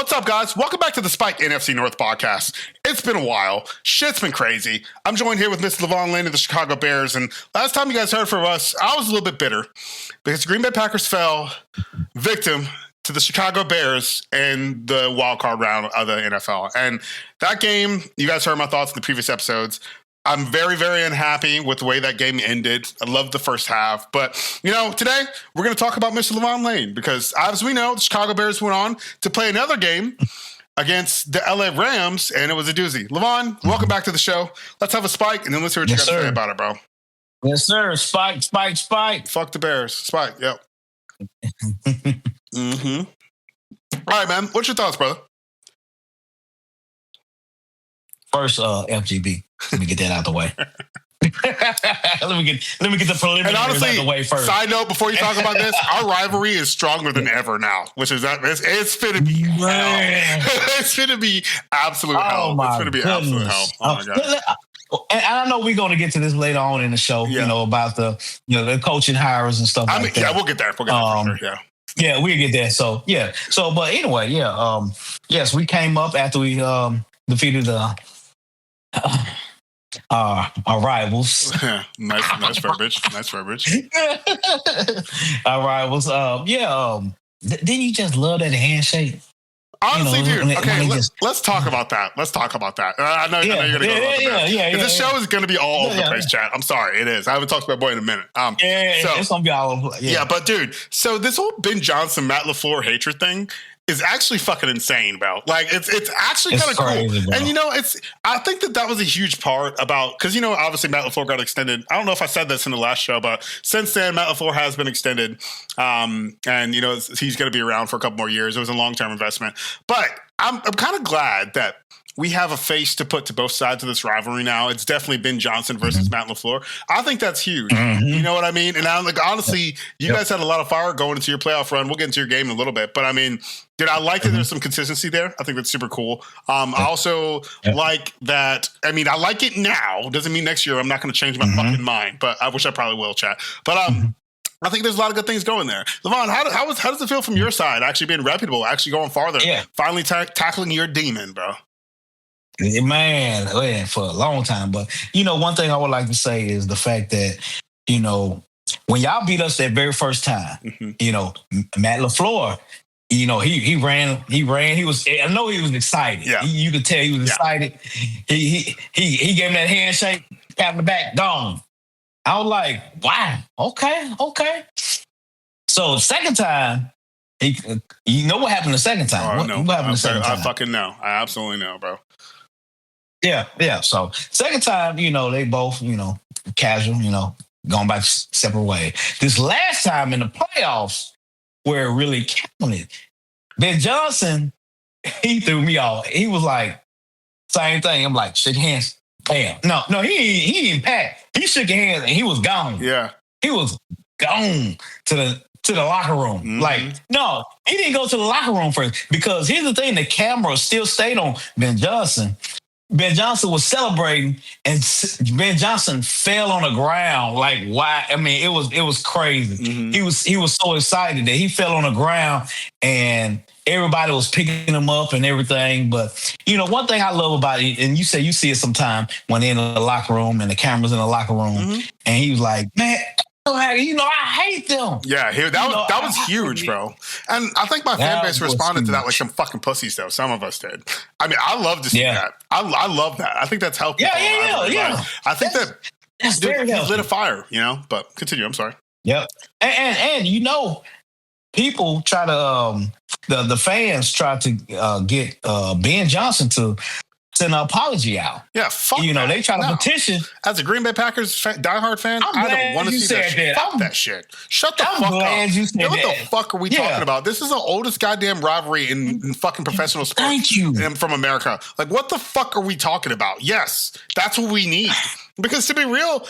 What's up, guys? Welcome back to the Spike NFC North podcast. It's been a while. Shit's been crazy. I'm joined here with Mr. Lavon Lane of the Chicago Bears, and last time you guys heard from us, I was a little bit bitter because the Green Bay Packers fell victim to the Chicago Bears in the wild card round of the NFL. And that game, you guys heard my thoughts in the previous episodes. I'm very, very unhappy with the way that game ended. I loved the first half. But, today we're going to talk about Mr. Lavon Lane because, as we know, the Chicago Bears went on to play another game against the LA Rams, and it was a doozy. Lavon, welcome back to the show. Let's have a spike, and then let's hear what you got to say about it, bro. Yes, sir. Spike. Fuck the Bears. Spike, yep. Mm-hmm. All right, man. What's your thoughts, brother? First, FGB. Let me get that out of the way. let me get the preliminaries out of the way first. Side note, before you talk about this, our rivalry is stronger than ever now, which is that it's finna be hell. It's finna be absolute hell. It's finna be absolute hell. Oh my God. And I know we're going to get to this later on in the show, about the coaching hires and stuff like that. Yeah, we'll get there. For sure, yeah. Yeah, we'll get there. So, yeah. So, but anyway, yes, we came up after we defeated our rivals. nice verbiage. Our rivals. Didn't you just love that handshake? Honestly, dude. Okay, let's talk about that. I know you're going to go about that. This show is going to be all over the place, chat. I'm sorry, it is. I haven't talked about boy in a minute. So it's going to be all over. Yeah, but dude, so this whole Ben Johnson, Matt LaFleur hatred thing is actually fucking insane, bro. Like, it's actually kind of cool. Bro. And, I think that was a huge part about, because, obviously Matt LaFleur got extended. I don't know if I said this in the last show, but since then, Matt LaFleur has been extended. And, he's going to be around for a couple more years. It was a long-term investment. But I'm kind of glad that we have a face to put to both sides of this rivalry now. It's definitely Ben Johnson versus Matt LaFleur. I think that's huge. Mm-hmm. You know what I mean? And I'm like, honestly, you guys had a lot of fire going into your playoff run. We'll get into your game in a little bit. But I mean, dude, I like that there's some consistency there. I think that's super cool. I also like that. I mean, I like it now. Doesn't mean next year I'm not going to change my fucking mind. But I wish I probably will, chat. But I think there's a lot of good things going there. Lavon, how does it feel from your side, actually being reputable, actually going farther, finally tackling your demon, bro? Man, for a long time. But, one thing I would like to say is the fact that, when y'all beat us that very first time, Matt LaFleur, he ran. I know he was excited. Yeah. You could tell he was excited. He gave him that handshake, pat on the back, gone. I was like, wow, okay. So second time, you know what happened the second time? What happened the second time? I fucking know. I absolutely know, bro. Yeah. So second time, they both, casual, going back separate ways. This last time in the playoffs, where it really counted, Ben Johnson, he threw me off. He was like, same thing. I'm like, shake hands. Bam. No, he didn't pat. He shook your hands and he was gone. Yeah. He was gone to the locker room. Mm-hmm. Like, no, he didn't go to the locker room first because here's the thing, the camera still stayed on Ben Johnson. Ben Johnson was celebrating, and Ben Johnson fell on the ground. Like, why? I mean, it was crazy. Mm-hmm. He was so excited that he fell on the ground, and everybody was picking him up and everything. But one thing I love about it, and you say you see it sometime when they're in the locker room and the camera's in the locker room, and he was like, "Man, I hate them." Yeah, that was huge, bro. And I think my fan base responded to that like some fucking pussies, though. Some of us did. I mean, I love to see that. I love that. I think that's healthy. Yeah. I think that's very healthy. Lit a fire, But continue. I'm sorry. Yep. And people try to the fans try to get Ben Johnson to send an apology out. Yeah, fuck that. They try to petition. As a Green Bay Packers diehard fan, I don't want to see that shit. Fuck that shit. Shut the fuck up. You said what the fuck are we talking about? This is the oldest goddamn rivalry in fucking professional sports. Thank you. From America. Like, what the fuck are we talking about? Yes, that's what we need. Because to be real,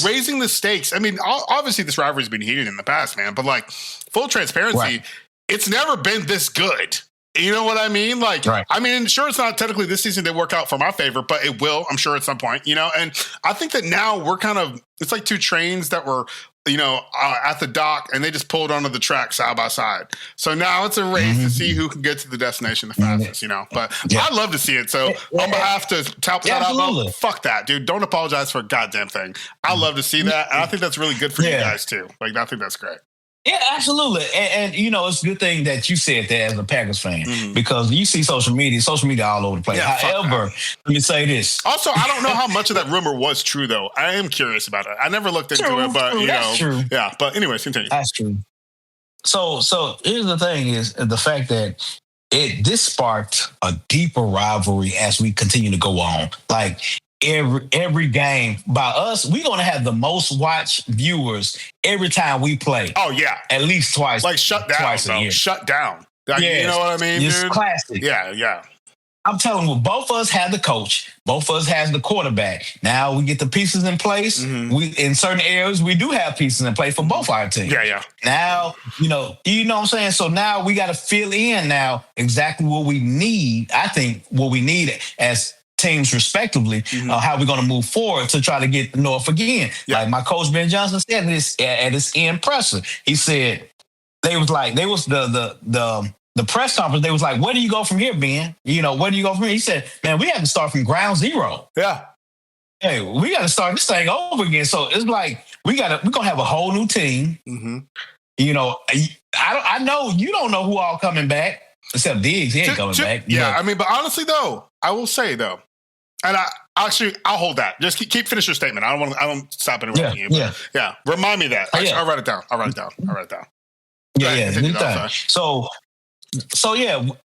raising the stakes. I mean, obviously this rivalry's been heated in the past, man. But like, full transparency, it's never been this good. You know what I mean? Like, right. I mean, sure, it's not technically this season they work out for my favor, but it will, I'm sure, at some point, you know? And I think that now we're kind of, it's like two trains that were, you know, at the dock, and they just pulled onto the track side by side. So now it's a race to see who can get to the destination the fastest, you know? But I'd love to see it. So on behalf to tap that out, fuck that, dude. Don't apologize for a goddamn thing. I love to see that. And I think that's really good for you guys, too. Like, I think that's great. Yeah, absolutely. And you know, it's a good thing that you said that as a Packers fan, because you see social media all over the place. Yeah, however, let me say this. Also, I don't know how much of that rumor was true, though. I am curious about it. I never looked into it, but, you know. True. Yeah, but anyways, continue. That's true. So here's the thing is the fact that this sparked a deeper rivalry as we continue to go on. Like, every game by us, we're gonna have the most watched viewers every time we play. Oh yeah, at least twice. Like shut down, twice a year. Shut down. Like, you know what I mean? It's dude? Classic. Yeah. I'm telling you, both of us have the coach. Both of us has the quarterback. Now we get the pieces in place. We in certain areas we do have pieces in place for both our teams. Yeah. Now you know what I'm saying. So now we got to fill in now exactly what we need. I think what we need as teams respectively, how we're going to move forward to try to get the North again. Yeah. Like my coach Ben Johnson said this at his end presser. He said the press conference. They was like, "Where do you go from here, Ben? You know, where do you go from here?" He said, "Man, we have to start from ground zero. Yeah, hey, we got to start this thing over again." So it's like we're gonna have a whole new team. You know, I know you don't know who all coming back except Diggs. He ain't coming back. Yeah, I mean, but honestly though, I will say though. And I'll hold that. Just keep finish your statement. I don't stop interrupting you. Yeah. Remind me of that. Actually, I'll write it down. Yeah.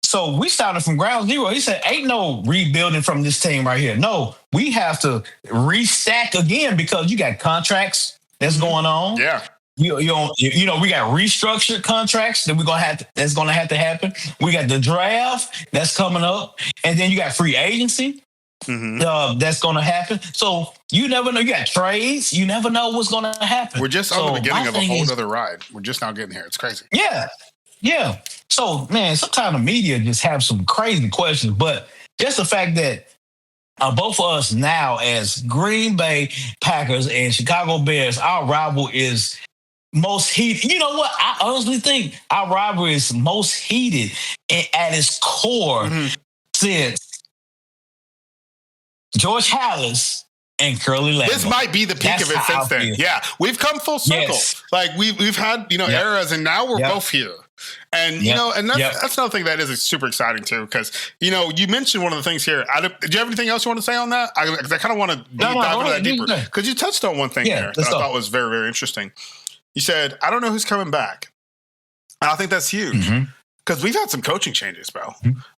So we started from ground zero. He said, "Ain't no rebuilding from this team right here. No, we have to restack again because you got contracts that's going on. Yeah. You know, we got restructured contracts that that's gonna have to happen. We got the draft that's coming up, and then you got free agency." That's going to happen. So you never know. You got trades. You never know what's going to happen. We're just on the beginning of a whole other ride. We're just now getting here. It's crazy. Yeah. So, man, sometimes the media just have some crazy questions. But just the fact that both of us now as Green Bay Packers and Chicago Bears, our rival is most heated. You know what? I honestly think our rivalry is most heated at its core since George Hallis and Curly Lavon. This might be the peak of it since then. Yeah, we've come full circle. Yes. Like we've had eras, and now we're both here. And you know, and that's another thing that is super exciting too, because you mentioned one of the things here. Do you have anything else you want to say on that? I kind of want to dive into that deeper because you touched on one thing there that I thought was very, very interesting. You said, "I don't know who's coming back," and I think that's huge. Because we've had some coaching changes, bro.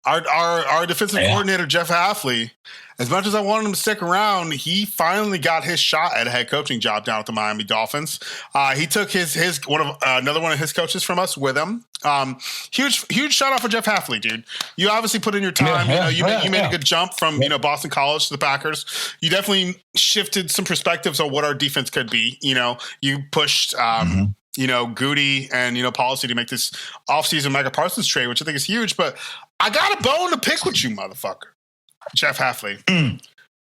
Our defensive coordinator, Jeff Hafley, as much as I wanted him to stick around, he finally got his shot at a head coaching job down at the Miami Dolphins. He took another one of his coaches from us with him. Huge shout out for Jeff Hafley, dude. You obviously put in your time. You made a good jump from Boston College to the Packers. You definitely shifted some perspectives on what our defense could be. You pushed. Goody and, policy to make this offseason Micah Parsons trade, which I think is huge. But I got a bone to pick with you, motherfucker. Jeff Hafley.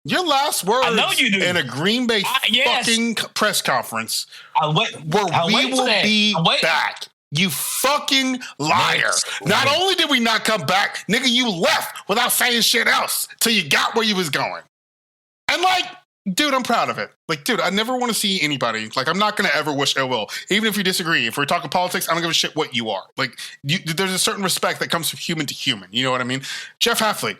Your last words in a Green Bay fucking press conference were, "We will be back." You fucking liar. Not only did we not come back, nigga, you left without saying shit else till you got where you was going. And dude, I'm proud of it. Dude, I never want to see anybody. I'm not going to ever wish ill will. Even if you disagree. If we're talking politics, I don't give a shit what you are. There's a certain respect that comes from human to human. You know what I mean? Jeff Hafley,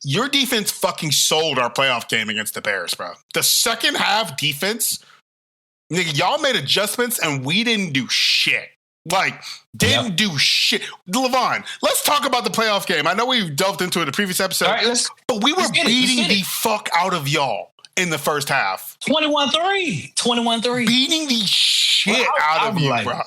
your defense fucking sold our playoff game against the Bears, bro. The second half defense, nigga, y'all made adjustments and we didn't do shit. Didn't do shit. Lavon, let's talk about the playoff game. I know we've delved into it in the previous episode, but we were beating the fuck out of y'all in the first half. 21-3. Beating the shit out of you, bro.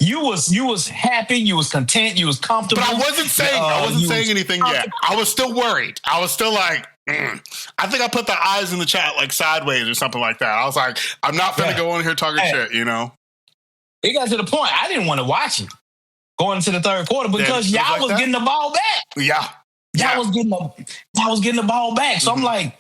You was happy, you was content, you was comfortable. But I wasn't saying anything yet. I was still worried. I was still I think I put the eyes in the chat sideways or something like that. I was like, I'm not gonna go on here talking shit, It got to the point I didn't want to watch it. going into the third quarter because y'all was getting the ball back. Yeah. Y'all was getting the ball back. So I'm like,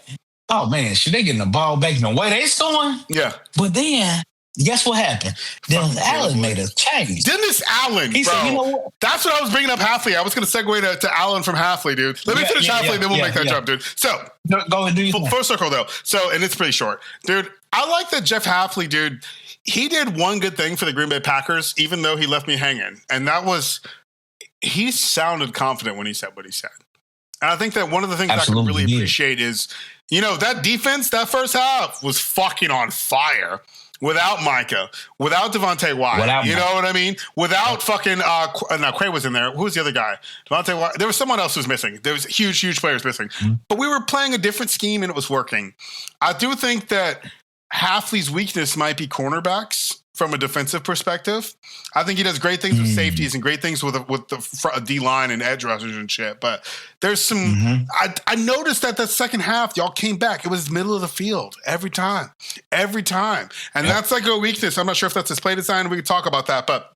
oh man, should they getting the ball back? The way they scoring? Yeah. But then guess what happened? Dennis Allen made a change. Dennis Allen, he said, you know what? That's what I was bringing up Halfley. I was going to segue to Allen from Halfley, dude. Let me finish Halfley, then we'll make that jump, dude. So, go ahead and do your full circle, though. So, and it's pretty short. Dude, I like that Jeff Halfley, dude, he did one good thing for the Green Bay Packers, even though he left me hanging. And that was, he sounded confident when he said what he said. And I think that one of the things I can really appreciate is, that defense, that first half was fucking on fire. Without Micah, without Devontae Wyatt, you know what I mean? Without fucking, Quay was in there. Who was the other guy? Devontae Wyatt. There was someone else who was missing. There was huge players missing. But we were playing a different scheme and it was working. I do think that Halfley's weakness might be cornerbacks from a defensive perspective. I think he does great things with safeties and great things with the D-line and edge rushers and shit. But there's some I noticed that second half, y'all came back. It was middle of the field every time. And that's like a weakness. I'm not sure if that's his play design. We can talk about that. But,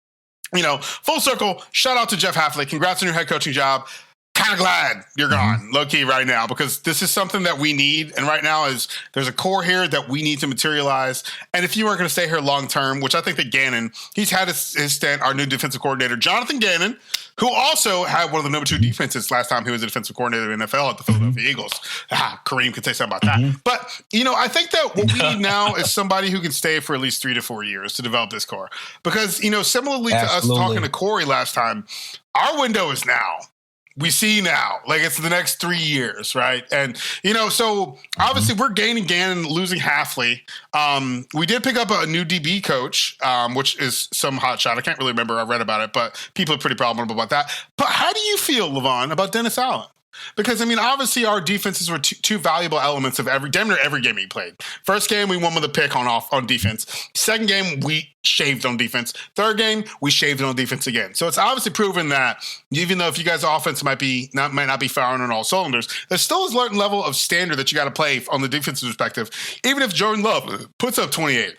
full circle, shout out to Jeff Halfley. Congrats on your head coaching job. Kind of glad you're gone, low key right now, because this is something that we need. And right now there's a core here that we need to materialize. And if you weren't going to stay here long term, which I think that Gannon, he's had his stint, our new defensive coordinator, Jonathan Gannon, who also had one of the number 2 defenses last time he was a defensive coordinator in the NFL at the Philadelphia Eagles. Kareem could say something about that. But, I think that what we need now is somebody who can stay for at least 3 to 4 years to develop this core. Because, similarly to us talking to Corey last time, our window is now. We see now, like it's the next 3 years, right? And, so obviously we're gaining Gannon, losing Halfley. We did pick up a new DB coach, which is some hot shot. I can't really remember. I read about it, but people are pretty problemable about that. But how do you feel, Lavon, about Dennis Allen? Because, obviously our defenses were two valuable elements of damn near every game he played. First game, we won with a pick on defense. Second game, we shaved on defense. Third game, we shaved on defense again. So it's obviously proven that even though if you guys' offense might not be firing on all cylinders, there's still a certain level of standard that you got to play on the defensive perspective. Even if Jordan Love puts up 28.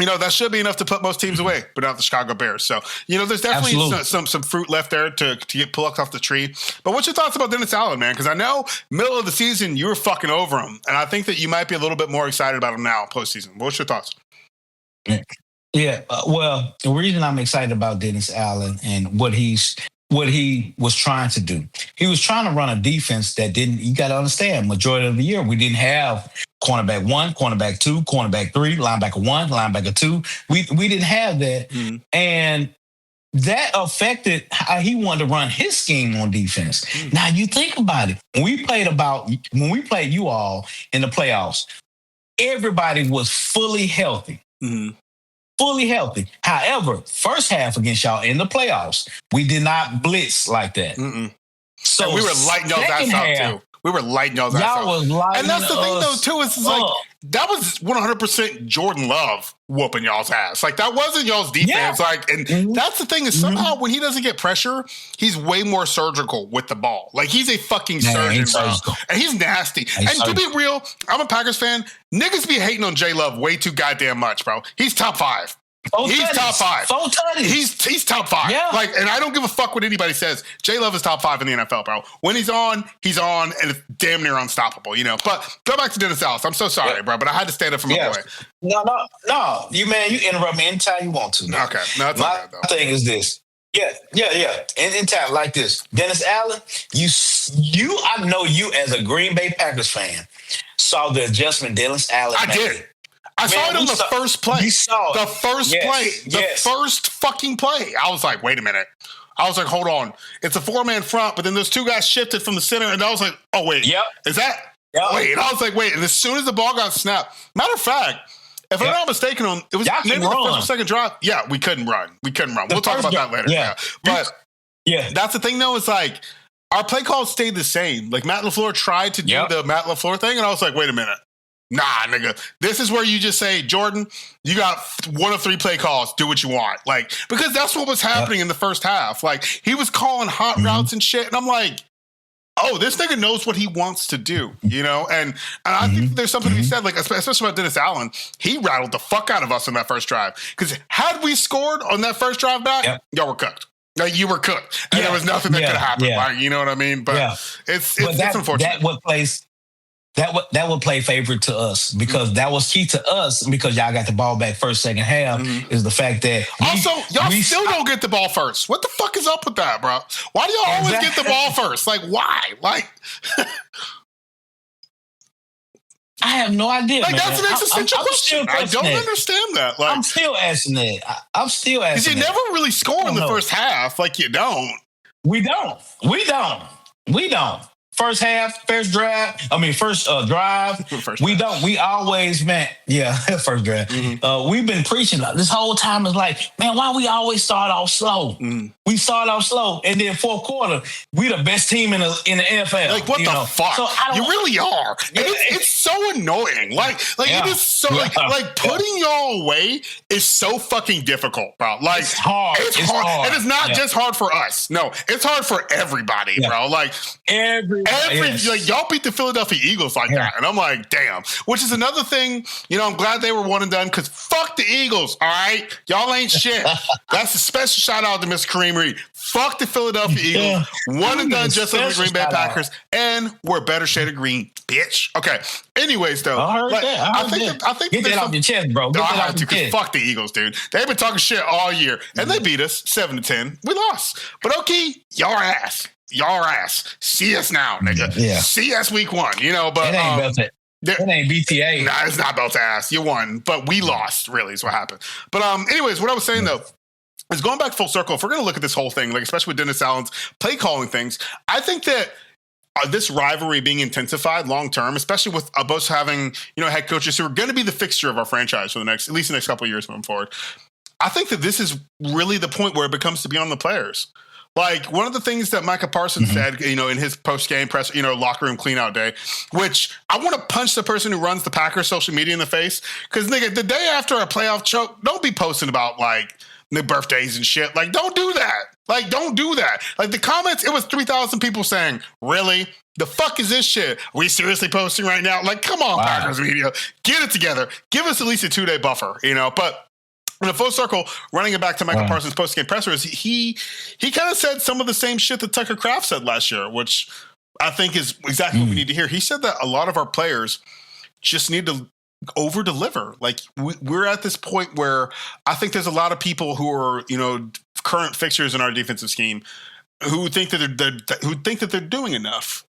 That should be enough to put most teams away, but not the Chicago Bears. So, there's definitely some fruit left there to get plucked off the tree. But what's your thoughts about Dennis Allen, man? Because I know middle of the season, you were fucking over him. And I think that you might be a little bit more excited about him now, postseason. What's your thoughts? Yeah. Well, the reason I'm excited about Dennis Allen and what he was trying to do, he was trying to run a defense that you got to understand, majority of the year, we didn't have cornerback 1, cornerback 2, cornerback 3, linebacker 1, linebacker 2. We didn't have that. And that affected how he wanted to run his scheme on defense. Now you think about it. When we played you all in the playoffs, everybody was fully healthy. Fully healthy. However, first half against y'all in the playoffs, we did not blitz like that. So and we were lighting y'all's ass out too. We were lighting y'all's ass out. And that's the thing though too, is like that was 100% Jordan Love whooping y'all's ass. Like that wasn't y'all's defense. Like, and that's the thing is somehow when he doesn't get pressure, he's way more surgical with the ball. Like he's a fucking surgeon, bro. And he's nasty. To be real, I'm a Packers fan. Niggas be hating on J Love way too goddamn much, bro. He's top 5. He's top 5. He's top 5. Yeah. Like, and I don't give a fuck what anybody says. J Love is top 5 in the NFL, bro. When he's on, and it's damn near unstoppable, But go back to Dennis Allen. I'm so sorry, bro, but I had to stand up for my boy. No. You interrupt me anytime you want to. Man. Okay. No, it's my thing is this. Yeah. Anytime like this. Dennis Allen, I know you as a Green Bay Packers fan saw the adjustment Dennis Allen made. I did. I saw it on the first play. You saw it. The first play. The first fucking play. I was like, wait a minute. I was like, hold on. It's a 4-man front, but then those 2 guys shifted from the center, and I was like, oh, wait. Yep. Is that? Yep. Wait. And I was like, wait. And as soon as the ball got snapped, matter of fact, if I'm not mistaken, it was maybe the first or second drive. Yeah, we couldn't run. We'll talk about that later. Yeah. But that's the thing, though, is like, our play calls stayed the same. Like, Matt LaFleur tried to do the Matt LaFleur thing, and I was like, wait a minute. Nah, nigga. This is where you just say, Jordan, you got 1 of 3 play calls. Do what you want. Like, because that's what was happening in the first half. Like, he was calling hot routes and shit. And I'm like, oh, this nigga knows what he wants to do, And I think there's something to be said, like, especially about Dennis Allen. He rattled the fuck out of us on that first drive. Because had we scored on that first drive back, y'all were cooked. Like you were cooked, and there was nothing that could happen. Like, you know what I mean? But it's unfortunate. That would play favorite to us because that was key to us because y'all got the ball back first, second half is the fact that y'all still don't get the ball first. What the fuck is up with that, bro? Why do y'all always get the ball first? Like, why? Like, I have no idea. Like, man. That's an existential question. I don't understand that. Like, I'm still asking that. I'm still asking. Because you never really score in the first half. Like, you don't. We don't. First half, first drive. We don't. We always, man. Yeah, first drive. We've been preaching this whole time. Is like, man, why we always start off slow? We start off slow, and then fourth quarter, we the best team in the NFL. Like, what the fuck? So you really are. And it's so annoying. Like it is so like putting y'all away is so fucking difficult, bro. Like it's hard. It's hard. And it's not just hard for us. No, it's hard for everybody, bro. Like like y'all beat the Philadelphia Eagles like that, and I'm like, damn. Which is another thing. You know, I'm glad they were one and done because fuck the Eagles. All right, y'all ain't shit. That's a special shout out to Mr. Kareem Reed. Fuck the Philadelphia Eagles. One and done, just like the Green Bay Packers, and we're a better shade of green, bitch. Okay. Anyways, though, I think get that off your chest, bro. Get that off your chest. Fuck the Eagles, dude. They've been talking shit all year, and they beat us 7-10. We lost, but okay, y'all ass. See us now, nigga. See us week 1. You know, but it ain't BTA. Nah, it's not belt to ass. You won, but we lost. Really, is what happened. But anyways, what I was saying though is going back full circle. If we're gonna look at this whole thing, like especially with Dennis Allen's play calling things, I think that this rivalry being intensified long term, especially with us having head coaches who are going to be the fixture of our franchise for at least the next couple of years moving forward. I think that this is really the point where it becomes to be on the players. Like one of the things that Micah Parsons said, in his post-game press, locker room clean-out day, which I want to punch the person who runs the Packers social media in the face. Because, nigga, the day after a playoff choke, don't be posting about, like, the birthdays and shit. Like, don't do that. Like, don't do that. Like, the comments, it was 3,000 people saying, really? The fuck is this shit? Are we seriously posting right now? Like, come on, Packers media. Get it together. Give us at least a 2-day buffer, But in a full circle, running it back to Michael Parsons' post-game pressers, he kind of said some of the same shit that Tucker Kraft said last year, which I think is exactly what we need to hear. He said that a lot of our players just need to over-deliver. Like, we're at this point where I think there's a lot of people who are, current fixtures in our defensive scheme who think that they're doing enough.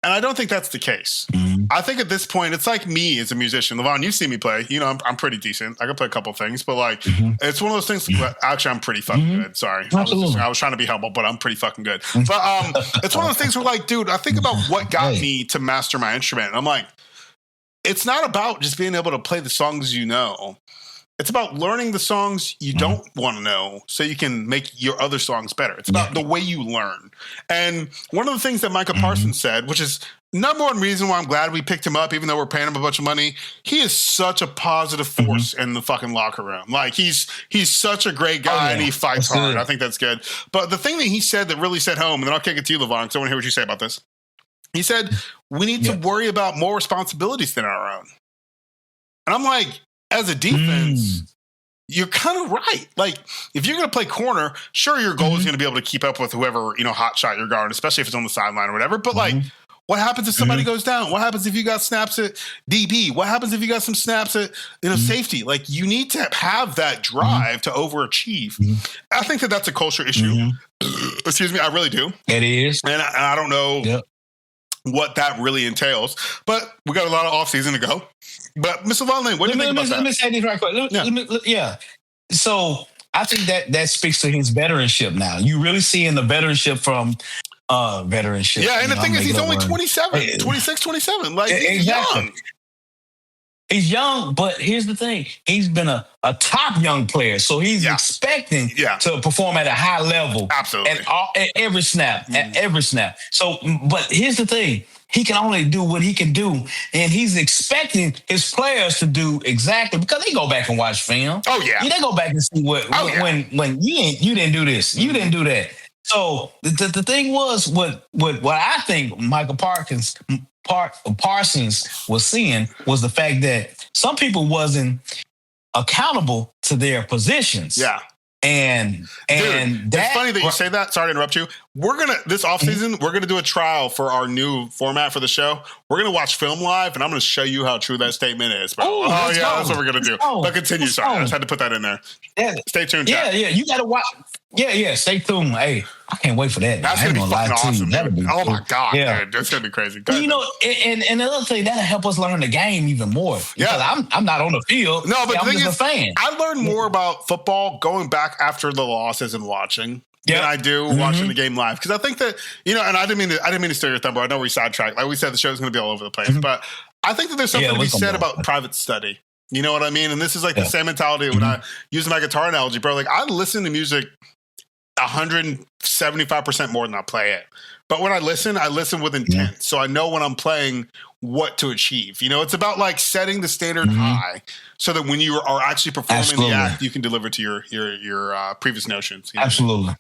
And I don't think that's the case. I think at this point, it's like me as a musician. Lavon, you've seen me play. I'm pretty decent. I can play a couple things, but like, it's one of those things. Actually, I'm pretty fucking good. Sorry. I was trying to be helpful, but I'm pretty fucking good. But it's one of those things where like, dude, I think about what got me to master my instrument. And I'm like, it's not about just being able to play the songs you know. It's about learning the songs you don't want to know so you can make your other songs better. It's about the way you learn. And one of the things that Micah Parsons said, which is number one reason why I'm glad we picked him up, even though we're paying him a bunch of money, he is such a positive force in the fucking locker room. Like he's such a great guy and he fights hard. I think that's good. But the thing that he said that really set home, and then I'll kick it to you, Lavon, because I want to hear what you say about this. He said, we need to worry about more responsibilities than our own. And I'm like, as a defense, you're kind of right. Like, if you're going to play corner, sure, your goal is going to be able to keep up with whoever, hot shot you're guarding, especially if it's on the sideline or whatever. But, like, what happens if somebody goes down? What happens if you got snaps at DB? What happens if you got some snaps at, safety? Like, you need to have that drive to overachieve. I think that that's a culture issue. Excuse me. I really do. It is. And I don't know what that really entails. But we got a lot of offseason to go. But Mr. Lavon Lane, what do you think about that? Let me say this right quick. So I think that speaks to his veteranship now. You really seeing the veteranship from veteranship. Yeah, and the thing is, he's only 27, 26, 27. Like, he's young. He's young, but here's the thing. He's been a top young player, so he's expecting to perform at a high level. Absolutely. At every snap, So, but here's the thing. He can only do what he can do, and he's expecting his players to do exactly because they go back and watch film. Oh yeah, they go back and see when you didn't do this, you didn't do that. So the thing was what I think Michael Parsons was seeing was the fact that some people wasn't accountable to their positions. Yeah. And Dude, it's funny that you say that. Sorry to interrupt you. This offseason, we're gonna do a trial for our new format for the show. We're gonna watch film live, and I'm gonna show you how true that statement is, bro. That's what we're gonna do. But continue. Sorry, I just had to put that in there. Yeah. Stay tuned. Chat. Yeah. You gotta watch. Yeah. Stay tuned. Hey, I can't wait for that. That's gonna be fucking awesome. Oh my god, yeah. dude, it's gonna be crazy. You know, and the other thing that'll help us learn the game even more. Yeah, I'm not on the field. No, but I'm just a fan. I learned more about football going back after the losses and watching. Than I do watching the game live, because I think that, you know, and I didn't mean to steal your thunder. I know we sidetracked. Like we said, the show's going to be all over the place, but I think that there's something to be said about private study. You know what I mean? And this is like the same mentality when I use my guitar analogy, bro. Like I listen to music 175% more than I play it. But when I listen with intent. So I know when I'm playing what to achieve. You know, it's about like setting the standard high so that when you are actually performing the act, you can deliver to your previous notions. You know? Absolutely.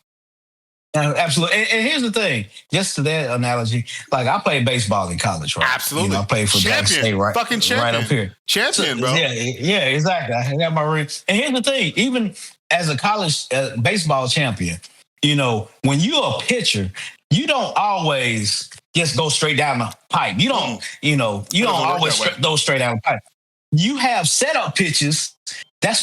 Absolutely. And here's the thing, just to that analogy, like I played baseball in college, right? Absolutely. You know, I played for Jackson State, right? Fucking champion. Right up here. Champion, bro. Yeah, exactly. I got my ring. And here's the thing, even as a college baseball champion, you know, when you're a pitcher, you don't always just go straight down the pipe. You don't, you don't always go straight down the pipe. You have setup pitches.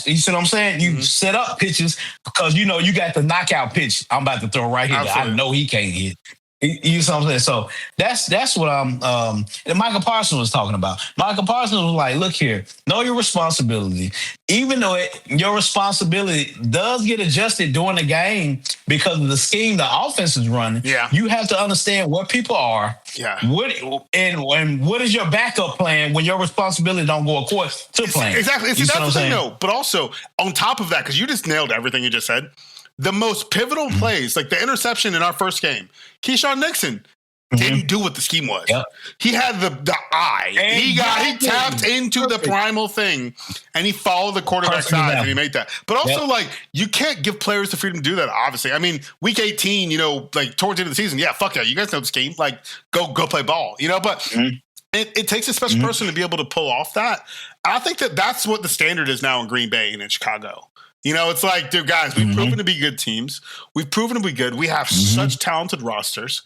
You see what I'm saying? You set up pitches because you know you got the knockout pitch I'm about to throw right here. Absolutely. I know he can't hit. You see what I'm saying? So that's what and Michael Parsons was talking about. Michael Parsons was like, look here, know your responsibility. Even though your responsibility does get adjusted during the game because of the scheme the offense is running, you have to understand what people are. Yeah. And what is your backup plan when your responsibility don't go according to plan? Exactly. See, that's the thing, though. But also, on top of that, because you just nailed everything you just said, the most pivotal plays, like the interception in our first game, Keyshawn Nixon didn't do what the scheme was. Yep. He had the eye. He tapped into the primal thing, and he followed the quarterback's eyes, and he made that. But also, like, you can't give players the freedom to do that, obviously. I mean, week 18, you know, like, towards the end of the season, fuck yeah, you guys know the scheme. Like, go play ball, you know? But it takes a special person to be able to pull off that. I think that's what the standard is now in Green Bay and in Chicago. You know, it's like, dude, guys, we've proven to be good teams. We've proven to be good. We have such talented rosters.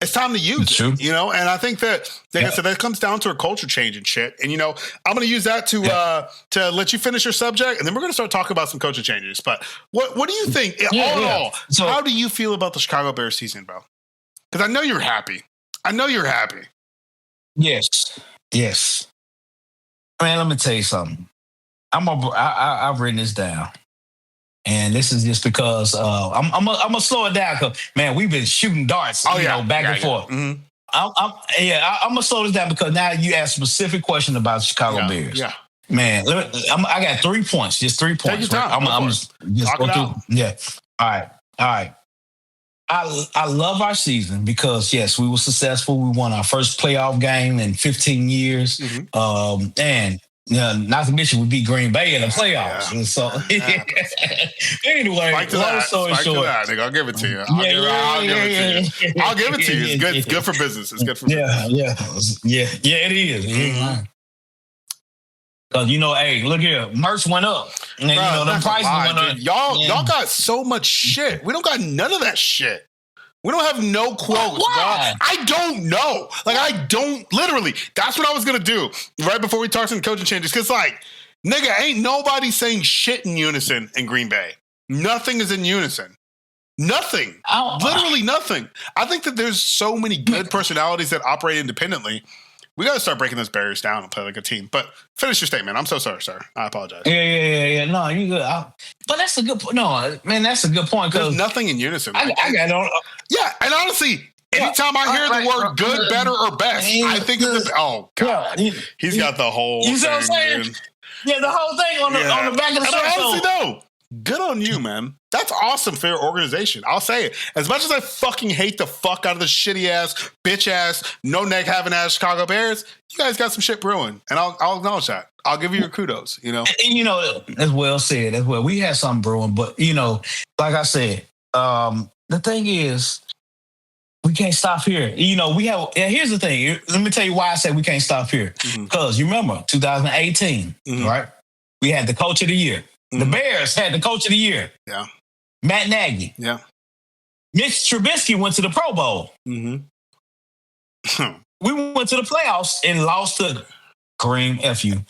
It's time to use it, you know? And I think that, like I said, that comes down to a culture change and shit. And, you know, I'm going to use that to let you finish your subject, and then we're going to start talking about some culture changes. But what do you think, all in all, how do you feel about the Chicago Bears season, bro? Because I know you're happy. Yes. Man, let me tell you something. I've written this down. And this is just because I'm gonna slow it down because, man, we've been shooting darts, back and forth. Mm-hmm. I'm gonna slow this down because now you asked a specific question about the Chicago Bears. Yeah, man, I got 3 points, just 3 points. Take your time. I'm just go through. Yeah, all right. I love our season because yes, we were successful. We won our first playoff game in 15 years, and. Not to mention we beat Green Bay in the playoffs. And so anyway, long story short, nigga, I'll give it to you. I'll give it to you. It's good. It's good for business. It's good for business. Yeah. It is. Because hey, look here, merch went up. And the prices went up. Y'all got so much shit. We don't got none of that shit. We don't have no quotes. Why? I don't know. Like, I don't, literally, that's what I was going to do right before we talk some coaching changes. Because, like, nigga, ain't nobody saying shit in unison in Green Bay. Nothing is in unison. Nothing. Literally nothing. I think that there's so many good personalities that operate independently. We got to start breaking those barriers down and play like a team. But finish your statement. I'm so sorry, sir. I apologize. Yeah. No, you good. But that's a good point. No, man, that's a good point. There's nothing in unison. I got Yeah, and honestly, anytime I hear the word good, better, or best, I think of this. Oh, God. He's got the whole thing. You see what I'm saying? Dude. Yeah, the whole thing on the back of the shirt. Honestly, no. Good on you, man. That's awesome for your organization. I'll say it. As much as I fucking hate the fuck out of the shitty ass, bitch ass, no neck having ass Chicago Bears, you guys got some shit brewing, and I'll acknowledge that. I'll give you your kudos. You know, and, as well said as well. We had something brewing, but like I said, the thing is, we can't stop here. We have. Here's the thing. Let me tell you why I say we can't stop here. Because you remember 2018, right? We had the coach of the year. The Bears had the coach of the year. Yeah. Matt Nagy. Yeah. Mitch Trubisky went to the Pro Bowl. Mm-hmm. We went to the playoffs and lost to Kareem F you. we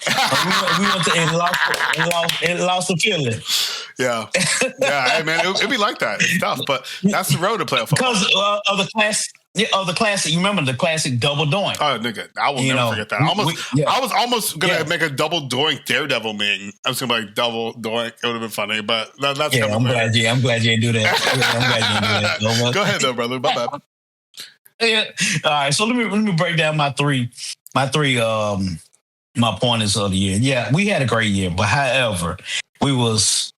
went to and lost to Philly. Yeah. Hey, man, it'd be like that. It's tough, but that's the road to playoff football. Because of the classic. You remember the classic double doink? Oh, nigga, I will never forget that. I was almost gonna make a double doink Daredevil meme. I was gonna be like double doink. It would have been funny, but that's I'm glad you didn't do that. I'm glad you didn't do that. Go ahead, though, brother. My bad. Yeah. All right. So let me break down my three my pointers of the year. Yeah, we had a great year, but however,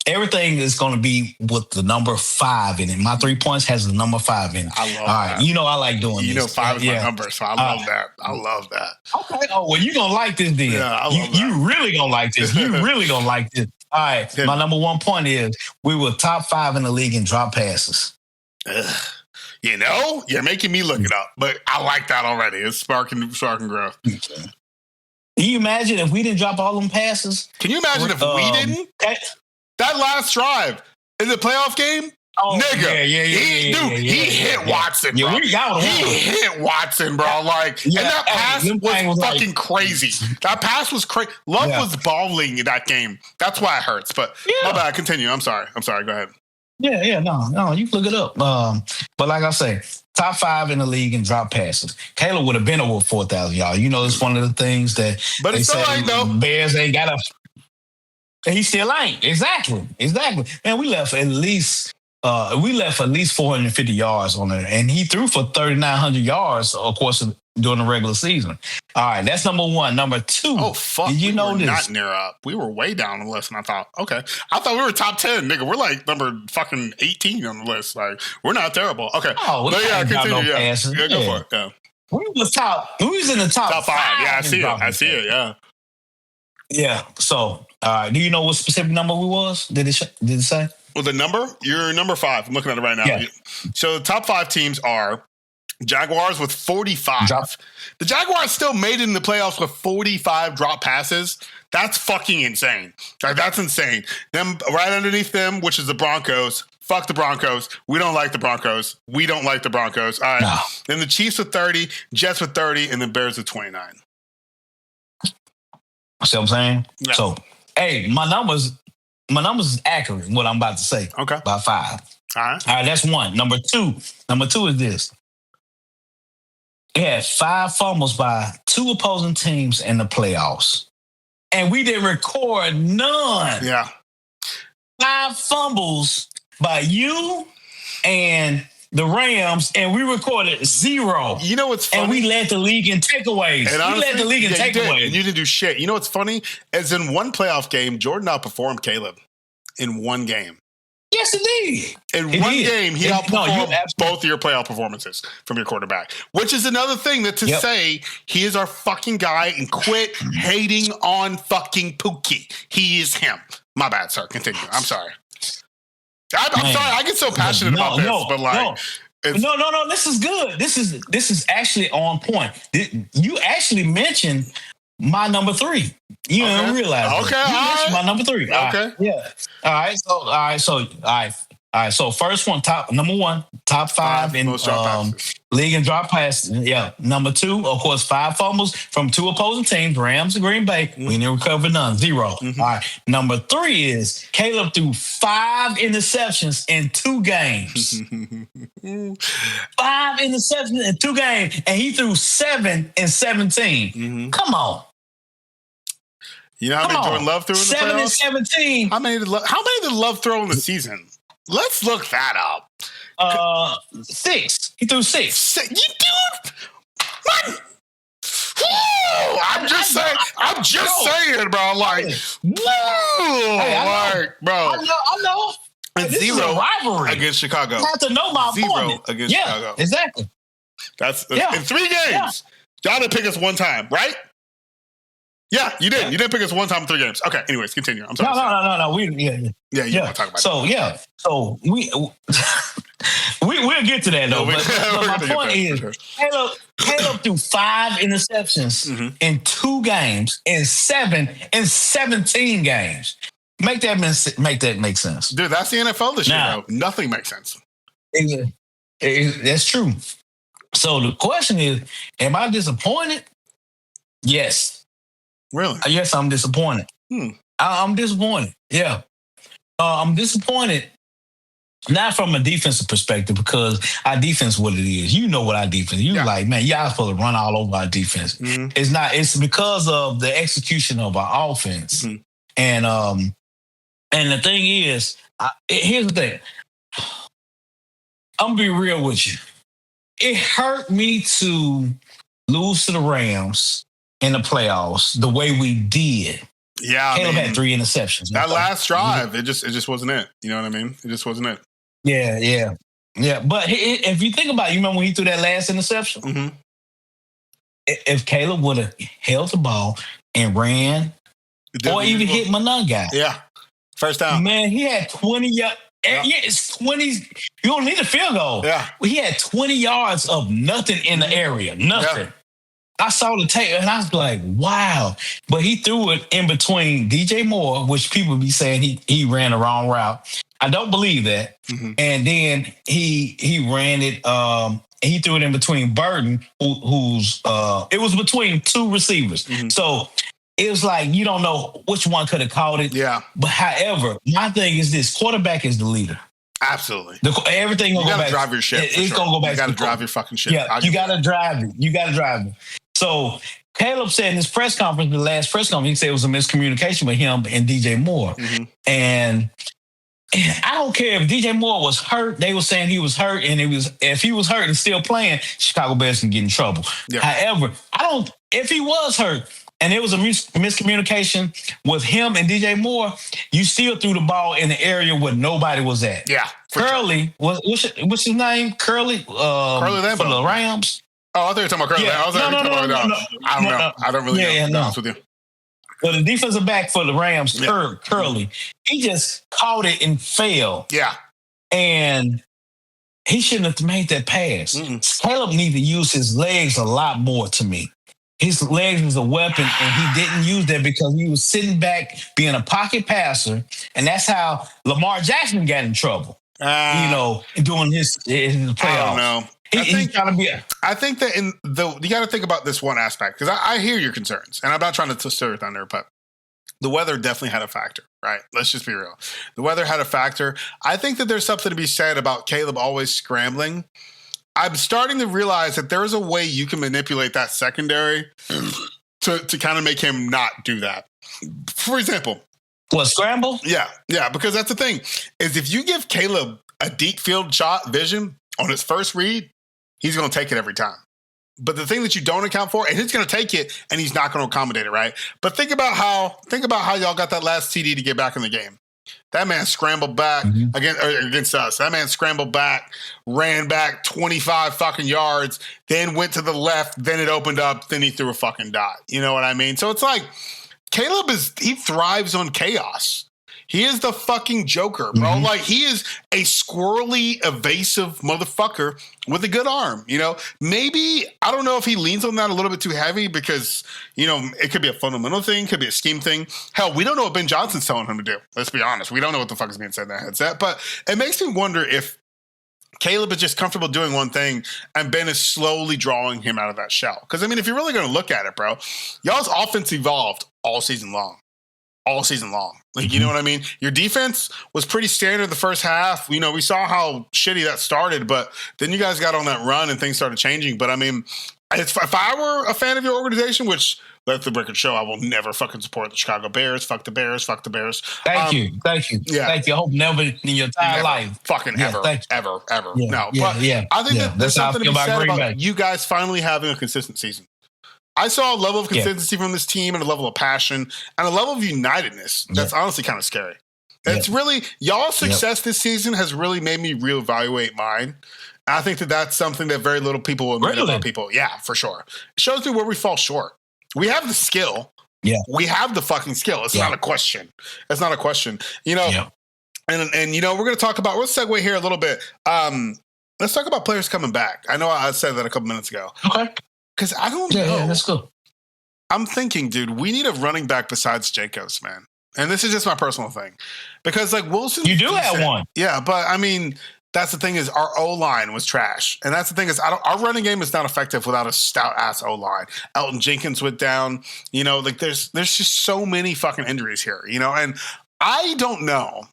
everything is going to be with the number 5 in it. My 3 points has the number 5 in it. I love that. You know I like doing this. You know 5 is my number, so I love that. I love that. Okay. Oh, well, you're going to like this then. Yeah, I love that. You really going to like this. You really going to like this. All right. My number 1 point is we were top 5 in the league in drop passes. Ugh. You know, you're making me look it up, but I like that already. It's sparking growth. Okay. Can you imagine if we didn't drop all them passes? Can you imagine if we didn't? That last drive in the playoff game, nigga, he hit Watson, bro. He hit Watson, bro. Like, and that pass was fucking crazy. That pass was crazy. Love was balling in that game. That's why it hurts. But my bad. Continue. I'm sorry. Go ahead. No, you can look it up. But like I say, top 5 in the league in drop passes. Caleb would have been over 4,000, y'all. You know, it's one of the things that but it's still ain't though. Bears ain't got he still ain't. Exactly. Man, we left at least 450 yards on there, and he threw for 3,900 yards, of course, during the regular season. All right, that's number 1. Number 2. Oh, fuck. Did you know this? Not near up. We were way down on the list, and I thought, okay. I thought we were top 10, nigga. We're like number fucking 18 on the list. Like, we're not terrible. Okay. Oh, but continue. No go for it. Yeah. We was in the top 5. Yeah, I see it. Yeah. Yeah. So, do you know what specific number we was? Did it say? Well, the number? You're number 5. I'm looking at it right now. Yeah. So the top 5 teams are Jaguars with 45. The Jaguars still made it in the playoffs with 45 drop passes. That's fucking insane. Like, that's insane. Them right underneath them, which is the Broncos. Fuck the Broncos. We don't like the Broncos. All right. No. Then the Chiefs with 30, Jets with 30, and the Bears with 29. See what I'm saying? Yeah. So, hey, my numbers is accurate, what I'm about to say. Okay. By 5. All right, that's 1. Number 2 is this. We had 5 fumbles by 2 opposing teams in the playoffs. And we didn't record none. Yeah. 5 fumbles by you and the Rams, and we recorded 0. You know what's funny? And we led the league in takeaways. And you didn't do shit. You know what's funny? As in one playoff game, Jordan outperformed Caleb in one game. Yes, indeed. In one game, he outperformed both of your playoff performances from your quarterback, which is another thing that say he is our fucking guy and quit hating on fucking Pookie. He is him. My bad, sir. Continue. I'm sorry. I'm sorry. I get so passionate about this, but like, no. This is good. This is actually on point. You actually mentioned my number 3. You don't realize. Okay, you mentioned my number 3. Okay, yeah. All right. So first one, number 1, top 5 in league and drop passes. Yeah. Number 2, of course, 5 fumbles from 2 opposing teams, Rams and Green Bay. We didn't recover none, 0. Mm-hmm. All right. Number 3 is Caleb threw 5 interceptions in 2 games. 5 interceptions in 2 games, and he threw 7 in 17. Mm-hmm. Come on. You know how many Jordan Love threw in the 7 playoffs? and 17. How many did Love throw in the season? Let's look that up. 6. He threw 6. You dude, what? I'm just saying, bro. Like, bro. I know. And this 0 is a rivalry against Chicago. You have to know my 0 opponent. against Chicago. Exactly. That's in 3 games. Y'all didn't pick us one time, right? Yeah, you did. You didn't pick us one time in 3 games. Okay. Anyways, continue. I'm sorry. No. You want to talk about it. So we'll get to that though. But my point is, Caleb threw 5 interceptions in 2 games in 17 games. Make that make sense. Dude, that's the NFL this year, though. Nothing makes sense. That's true. So the question is, am I disappointed? Yes. Really? Yes, I'm disappointed. I'm disappointed. Yeah. I'm disappointed. Not from a defensive perspective, because our defense, what it is, you know what our defense. You like, man, y'all supposed to run all over our defense. It's not. It's because of the execution of our offense. And the thing is, here's the thing. I'm gonna be real with you. It hurt me to lose to the Rams in the playoffs the way we did. Yeah, Caleb had 3 interceptions. That last drive, it just wasn't it. You know what I mean? It just wasn't it. Yeah. But if you think about it, you remember when he threw that last interception? If Caleb would have held the ball and ran, or even hit my guy. Yeah. First down. Man, he had 20 yards. Yeah, it's 20. You don't need a field goal. Yeah. He had 20 yards of nothing in the area. Nothing. Yeah. I saw the tape and I was like, wow. But he threw it in between DJ Moore, which people be saying he ran the wrong route. I don't believe that. And then he ran it. He threw it in between Burton, who's it was between 2 receivers. So it was like, you don't know which one could have caught it. Yeah. But however, my thing is this: quarterback is the leader. Absolutely. Everything gonna go back. You gotta drive your ship. It's gonna go back. You gotta drive your fucking ship. Yeah, you gotta drive it. So Caleb said in his press conference, the last press conference, he said it was a miscommunication with him and DJ Moore. And I don't care if DJ Moore was hurt. They were saying he was hurt, and if he was hurt and still playing, Chicago Bears can get in trouble. Yeah. However, if he was hurt and there was a miscommunication with him and DJ Moore, you still threw the ball in the area where nobody was at. Yeah. Curly, what's his name? Curly? Curly Lambeau. For the Rams. Oh, I thought you were talking about Curly. Yeah. I was like, no. I don't know. I don't really know. To be honest with you. Well, the defensive back for the Rams, Curly, he just caught it and fell. Yeah. And he shouldn't have made that pass. Caleb needs to use his legs a lot more to me. His legs was a weapon, and he didn't use that because he was sitting back being a pocket passer. And that's how Lamar Jackson got in trouble, doing his playoffs. I don't know. I think that you got to think about this one aspect, because I hear your concerns, and I'm not trying to stir thunder, but the weather definitely had a factor, right? Let's just be real. The weather had a factor. I think that there's something to be said about Caleb always scrambling. I'm starting to realize that there is a way you can manipulate that secondary to kind of make him not do that. For example, what, scramble? Yeah, because that's the thing, is if you give Caleb a deep field shot vision on his first read, he's going to take it every time. But the thing that you don't account for, and he's going to take it, and he's not going to accommodate it, right? But think about how y'all got that last TD to get back in the game. That man scrambled back against us. That man scrambled back, ran back 25 fucking yards, then went to the left, then it opened up, then he threw a fucking dot. You know what I mean? So it's like Caleb he thrives on chaos. He is the fucking Joker, bro. Like, he is a squirrely, evasive motherfucker with a good arm, Maybe, I don't know if he leans on that a little bit too heavy because, it could be a fundamental thing, could be a scheme thing. Hell, we don't know what Ben Johnson's telling him to do. Let's be honest. We don't know what the fuck is being said in that headset. But it makes me wonder if Caleb is just comfortable doing one thing and Ben is slowly drawing him out of that shell. Because, if you're really going to look at it, bro, y'all's offense evolved all season long. Like, you know what I mean? Your defense was pretty standard the first half. We saw how shitty that started, but then you guys got on that run and things started changing. But if I were a fan of your organization, which let the record show, I will never fucking support the Chicago Bears. Fuck the Bears. Thank you. Yeah. Thank you. I hope never in your entire life. Fucking ever. Yeah, no. But I think that there's something to be said about you guys finally having a consistent season. I saw a level of consistency from this team and a level of passion and a level of unitedness that's honestly kind of scary. It's really, y'all's success this season has really made me reevaluate mine. And I think that that's something that very little people will admit about people. Yeah, for sure. It shows me where we fall short. We have the skill. Yeah. We have the fucking skill. It's not a question. And we're going to talk about, let's segue here a little bit. Let's talk about players coming back. I know I said that a couple minutes ago. Okay. Because I don't know. Yeah, let's go. I'm thinking, dude, we need a running back besides Jacobs, man. And this is just my personal thing. Because, like, Wilson... You do have one. Yeah, but, I mean, that's the thing is our O-line was trash. And that's the thing is our running game is not effective without a stout-ass O-line. Elton Jenkins went down. You know, like, there's just so many fucking injuries here, you know? And I don't know.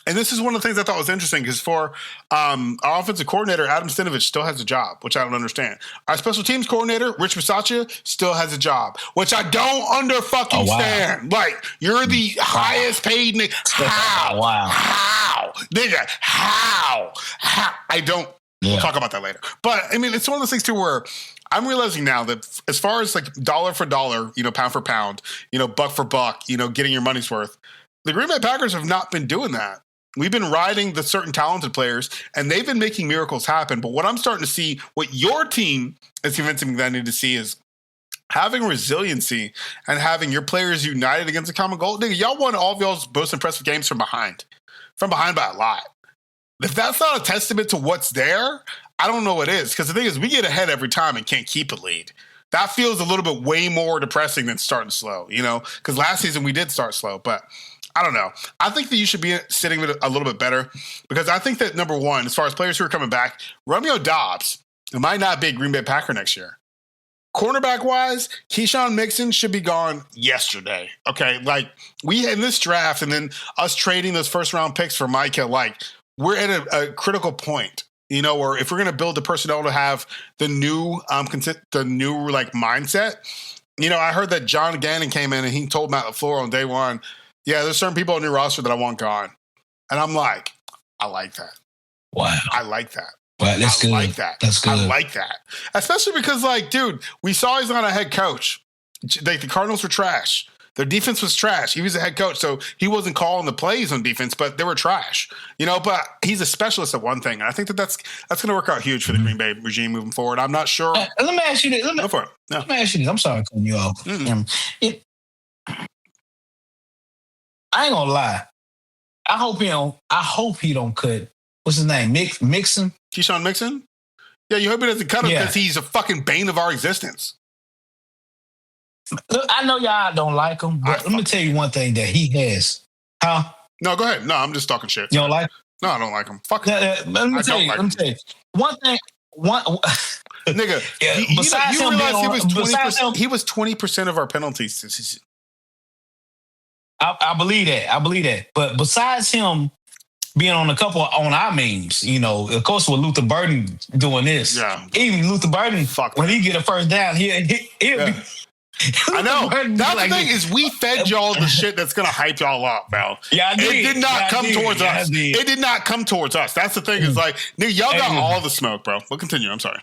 And this is one of the things I thought was interesting because for our offensive coordinator, Adam Stinovich still has a job, which I don't understand. Our special teams coordinator, Rich Bisaccia, still has a job, which I don't stand. Like, you're the highest paid nigga. How? Wow. How? Nigga, how? I don't. We'll talk about that later. But, I mean, it's one of those things, too, where I'm realizing now that as far as, like, dollar for dollar, you know, pound for pound, you know, buck for buck, you know, getting your money's worth, the Green Bay Packers have not been doing that. We've been riding the certain talented players, and they've been making miracles happen. But what I'm starting to see, what your team is convincing me that I need to see is having resiliency and having your players united against a common goal. Nigga, y'all won all of y'all's most impressive games from behind by a lot. If that's not a testament to what's there, I don't know what is. Because the thing is, we get ahead every time and can't keep a lead. That feels a little bit way more depressing than starting slow, you know? Because last season we did start slow, but I don't know. I think that you should be sitting with it a little bit better because I think that, number one, as far as players who are coming back, Romeo Doubs might not be a Green Bay Packer next year. Cornerback-wise, Keyshawn Mixon should be gone yesterday, okay? Like, we in this draft and then us trading those first-round picks for Micah, like, we're at a critical point, you know, where if we're going to build the personnel to have the new mindset, you know, I heard that John Gannon came in and he told Matt LaFleur on day one, yeah, there's certain people on your roster that I want gone. And I'm like, I like that. Wow. I like that. Wow, that's good. I like that. That's good. I like that. Especially because, like, dude, we saw he's not a head coach. The Cardinals were trash. Their defense was trash. He was a head coach, so he wasn't calling the plays on defense, but they were trash. You know, but he's a specialist at one thing. And I think that's going to work out huge for the Green Bay regime moving forward. I'm not sure. Let me ask you this. Go for it. No. Let me ask you this. I'm sorry for cutting you off. I ain't gonna lie. I hope he don't cut. What's his name? Mixon? Keyshawn Mixon? Yeah, you hope he doesn't cut him because he's a fucking bane of our existence. Look, I know y'all don't like him, but let me tell you one thing that he has. Huh? No, go ahead. No, I'm just talking shit. You don't like him? No, I don't like him. Fuck him. Let me tell you. One thing. Nigga, you realize he was 20% of our penalties this season. I believe that. But besides him being on a couple on our memes, you know, of course with Luther Burden doing this. Yeah. Even Luther Burden, when he get a first down, he'll be. I know. That's the thing is we fed y'all the shit that's gonna hype y'all up, bro. Yeah, I did. It did not come towards us. It did not come towards us. That's the thing is like, nigga, y'all got all the smoke, bro. We'll continue. I'm sorry.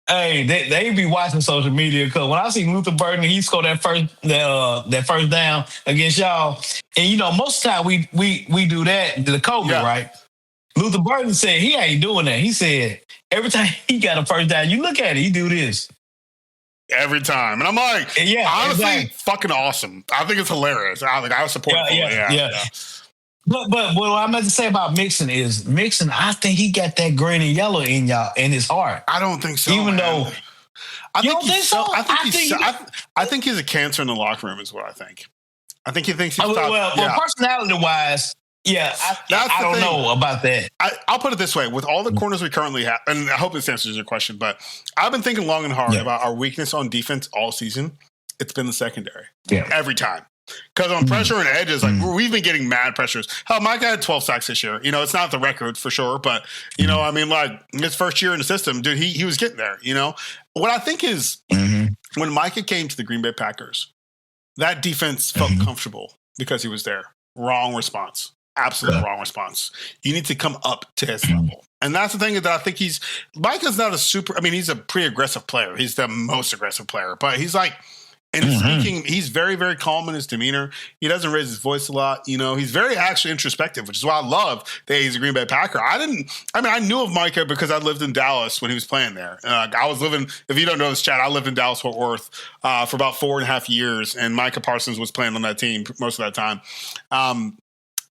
Hey, they be watching social media because when I see Luther Burden, he scored that first down against y'all, and you know most of the time we do that to the Kobe, right? Luther Burden said he ain't doing that. He said every time he got a first down, you look at it, he do this every time, and I'm like, honestly, fucking awesome. I think it's hilarious. I support it. But what I meant to say about Mixon is I think he got that green and yellow in his heart. I don't think so. Even though I think he's a cancer in the locker room is what I think. I think he thinks he's personality wise, I don't know about that. I'll put it this way: with all the corners we currently have, and I hope this answers your question, but I've been thinking long and hard about our weakness on defense all season. It's been the secondary, every time. Because on pressure and edges, like we've been getting mad pressures. Hell, Micah had 12 sacks this year. You know, it's not the record for sure, but you know, I mean, like his first year in the system, dude, he was getting there. You know, what I think is when Micah came to the Green Bay Packers, that defense felt comfortable because he was there. Wrong response, absolute wrong response. You need to come up to his level. And that's the thing that I think Micah's not he's a pretty aggressive player. He's the most aggressive player, but he's like. And speaking, he's very, very calm in his demeanor. He doesn't raise his voice a lot. You know, he's very actually introspective, which is why I love that he's a Green Bay Packer. I knew of Micah because I lived in Dallas when he was playing there. I was living, if you don't know this, Chad, I lived in Dallas, Fort Worth for about 4.5 years. And Micah Parsons was playing on that team most of that time.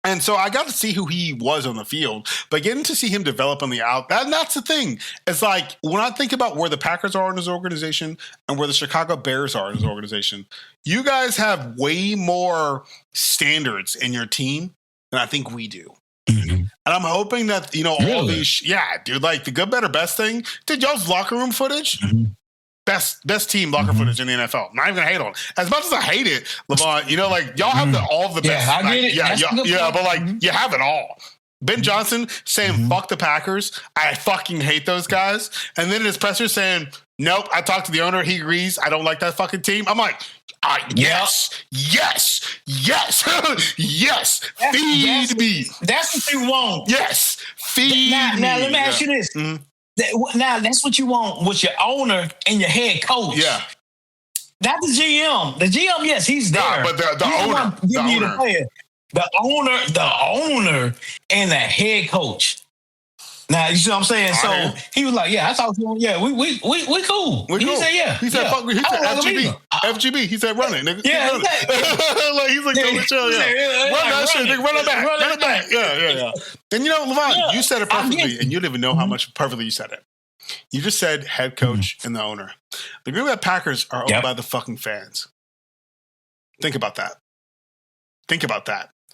And so I got to see who he was on the field, but getting to see him develop on the out, that's the thing. It's like when I think about where the Packers are in his organization and where the Chicago Bears are in his organization, you guys have way more standards in your team than I think we do. Mm-hmm. And I'm hoping that, all these, dude, like the good, better, best thing. Dude, y'all's locker room footage. Mm-hmm. Best team locker footage in the NFL. I'm not even gonna hate on it. As much as I hate it, Lavon, y'all have all of the best. Yeah, I get it. But like you have it all. Ben Johnson saying fuck the Packers. I fucking hate those guys. And then in his presser saying, nope, I talked to the owner, he agrees. I don't like that fucking team. I'm like, yes. Feed me. That's what you want. Yes. Feed me. Now let me ask you this. Mm-hmm. Now that's what you want with your owner and your head coach. Yeah, not the GM. The GM, yes, he's there. Nah, but the owner, the owner, and the head coach. Now you see what I'm saying? So he was like, "Yeah, I talked to him. Yeah, we cool." He said, "Yeah." He said, "Fuck." He said, "FGB, FGB." He said, "Run it, nigga." Yeah, he's like, "Go chill, yeah. Run that shit, nigga. Run it back. Yeah. And Lavon, you said it perfectly, and you didn't even know how much perfectly you said it. You just said head coach and the owner. The Green Bay Packers are owned by the fucking fans. Think about that.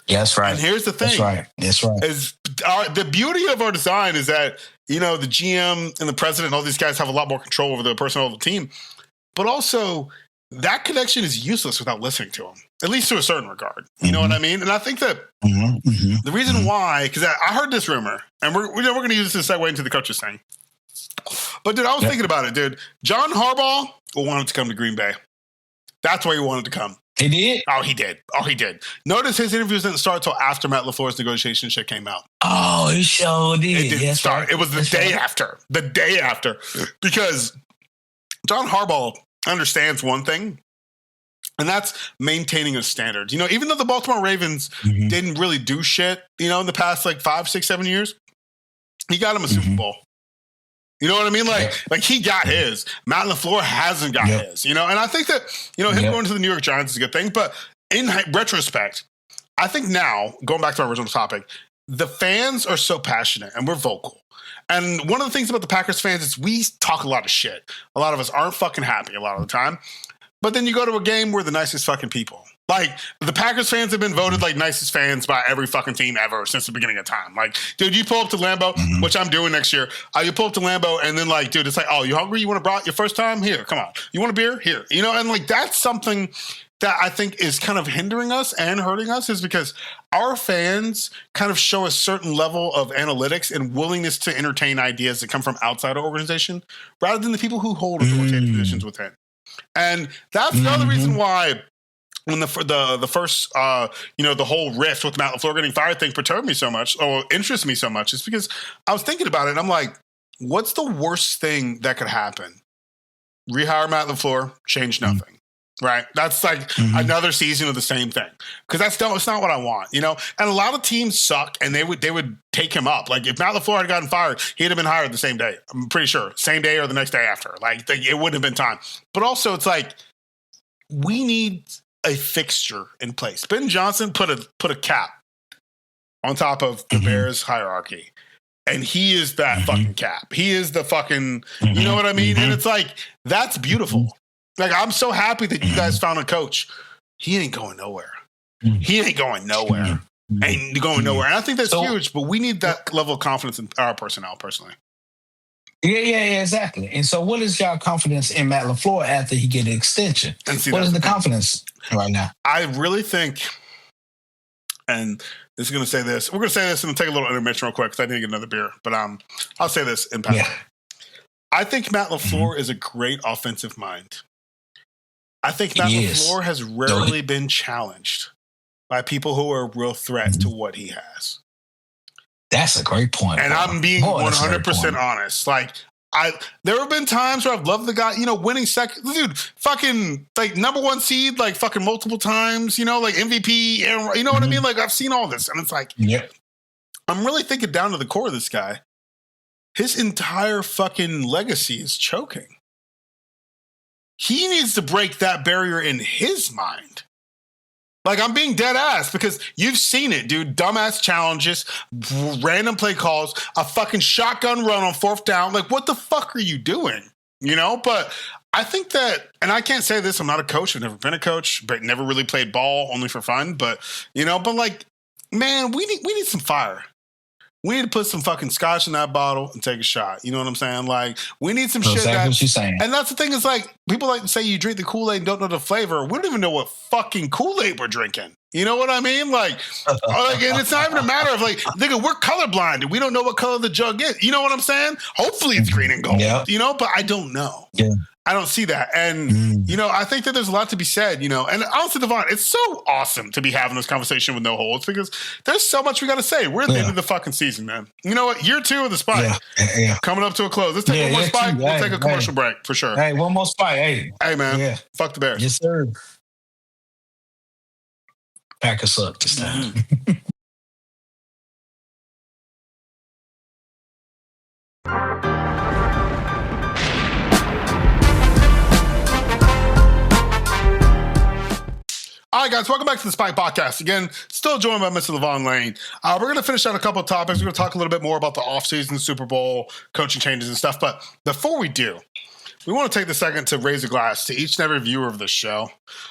Yeah, that's right. And here's the thing. That's right. Is the beauty of our design is that, the GM and the president and all these guys have a lot more control over the personnel of the team. But also, that connection is useless without listening to them, at least to a certain regard. You know what I mean? And I think that the reason why, because I heard this rumor, and we're going to use this to segue into the coaches thing. But, dude, I was thinking about it, dude. John Harbaugh wanted to come to Green Bay. That's why he wanted to come. He did? Oh, he did. Notice his interviews didn't start until after Matt LaFleur's negotiation shit came out. Oh, he sure did. It didn't start. Right. It was the day after. The day after. Because John Harbaugh understands one thing, and that's maintaining a standard. Even though the Baltimore Ravens didn't really do shit, in the past like 5, 6, 7 years, he got him a Super Bowl. You know what I mean? Like he got his. Matt LaFleur hasn't got his. And I think that, him going to the New York Giants is a good thing. But in retrospect, I think now, going back to our original topic, the fans are so passionate and we're vocal. And one of the things about the Packers fans is we talk a lot of shit. A lot of us aren't fucking happy a lot of the time. But then you go to a game where the nicest fucking people. Like, the Packers fans have been voted like nicest fans by every fucking team ever since the beginning of time. Like, dude, you pull up to Lambeau, which I'm doing next year. You pull up to Lambeau and then like, dude, it's like, oh, you hungry? You want a brat your first time? Here, come on. You want a beer? Here. And like, that's something that I think is kind of hindering us and hurting us, is because our fans kind of show a certain level of analytics and willingness to entertain ideas that come from outside our organization rather than the people who hold authoritative positions within. And that's another reason why when the first, the whole rift with Matt LaFleur getting fired thing perturbed me so much or interests me so much, is because I was thinking about it and I'm like, what's the worst thing that could happen? Rehire Matt LaFleur, change nothing. Right? That's like another season of the same thing. Because it's not what I want, And a lot of teams suck and they would take him up. Like if Matt LaFleur had gotten fired, he'd have been hired the same day. I'm pretty sure. Same day or the next day after. Like it wouldn't have been time. But also it's like we need a fixture in place. Ben Johnson put a cap on top of the Bears hierarchy. And he is that fucking cap. He is the fucking, you know what I mean? And it's like, that's beautiful. Like, I'm so happy that you guys found a coach. He ain't going nowhere. Ain't going nowhere. And I think that's huge, but we need that level of confidence in our personnel, personally. Yeah, exactly. And so what is y'all confidence in Matt LaFleur after he get an extension? What is the confidence right now? I really think, and this is going to say this. We're going to say this and take a little intermission real quick because I need to get another beer. But I'll say this in passing. I think Matt LaFleur is a great offensive mind. I think Matt LaFleur has rarely been challenged by people who are a real threat to what he has. That's a great point. And I'm being 100% honest. Like, there have been times where I've loved the guy, winning second, dude, fucking like number one seed, like fucking multiple times, like MVP, and you know what I mean? Like I've seen all this and it's like, I'm really thinking down to the core of this guy. His entire fucking legacy is choking. He needs to break that barrier in his mind. Like, I'm being dead ass because you've seen it, dude. Dumbass challenges, random play calls, a fucking shotgun run on 4th down. Like, what the fuck are you doing? You know, but I think that, and I can't say this, I'm not a coach. I've never been a coach, but never really played ball, only for fun. But, you know, but like, man, we need some fire. We need to put some fucking scotch in that bottle and take a shot. You know what I'm saying? Like, we need some shit. Exactly what you're saying. And that's the thing is, like, people like to say you drink the Kool-Aid and don't know the flavor. We don't even know what fucking Kool-Aid we're drinking. You know what I mean? Like, and it's not even a matter of, like, nigga, we're colorblind and we don't know what color the jug is. You know what I'm saying? Hopefully it's green and gold, you know, but I don't know. Yeah. I don't see that. And, you know, I think that there's a lot to be said, you know, and honestly, Lavon, it's so awesome to be having this conversation with no holds because there's so much we got to say. We're at the end of the fucking season, man. You know what? Year 2 of the Spike coming up to a close. Let's take one more Spike. We'll take a commercial break for sure. Hey, one more Spike. Hey, man. Fuck the Bears. Yes, sir. Packers up this time. All right, guys, welcome back to the Spike Podcast. Again, still joined by Mr. Lavon Lane. We're going to finish out a couple of topics. We're going to talk a little bit more about the offseason, Super Bowl, coaching changes and stuff. But before we do, we want to take the second to raise a glass to each and every viewer of this show.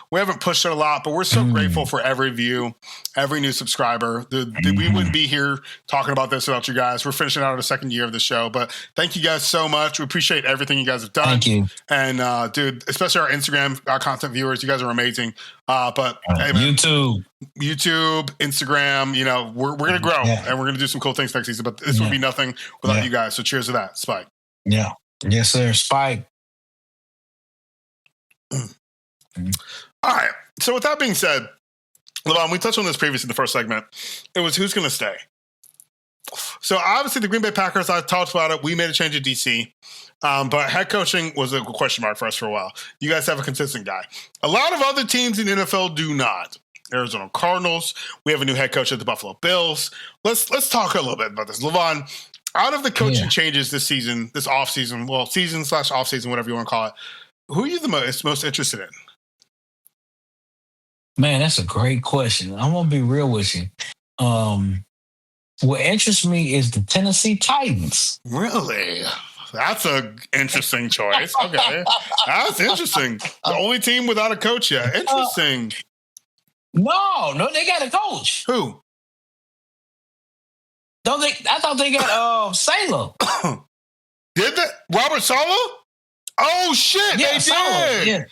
We haven't pushed it a lot, but we're so grateful for every view, every new subscriber. We wouldn't be here talking about this without you guys. We're finishing out the second year of the show, but thank you guys so much. We appreciate everything you guys have done. Thank you. And dude, especially our Instagram, our content viewers, you guys are amazing. But hey, man, YouTube, Instagram, you know, we're going to grow and we're going to do some cool things next season, but this would be nothing without you guys. So cheers to that, Spike. Yeah. Yes, sir. Spike. All right. So with that being said, Lavon, we touched on this previously in the first segment. It was who's going to stay. So obviously the Green Bay Packers, I talked about it. We made a change at DC. But head coaching was a question mark for us for a while. You guys have a consistent guy. A lot of other teams in the NFL do not. Arizona Cardinals. We have a new head coach at the Buffalo Bills. Let's talk a little bit about this. Lavon, out of the coaching changes this season, this offseason, well, season/offseason, whatever you want to call it, who are you the most interested in? Man, that's a great question. I'm going to be real with you. What interests me is the Tennessee Titans. Really? That's an interesting choice. Okay. That's interesting. The only team without a coach yet. Interesting. No, they got a coach. Who? I thought they got Sailor. Did they? Robert Saleh? Oh, shit. Yeah, they Saleh. did. Yeah.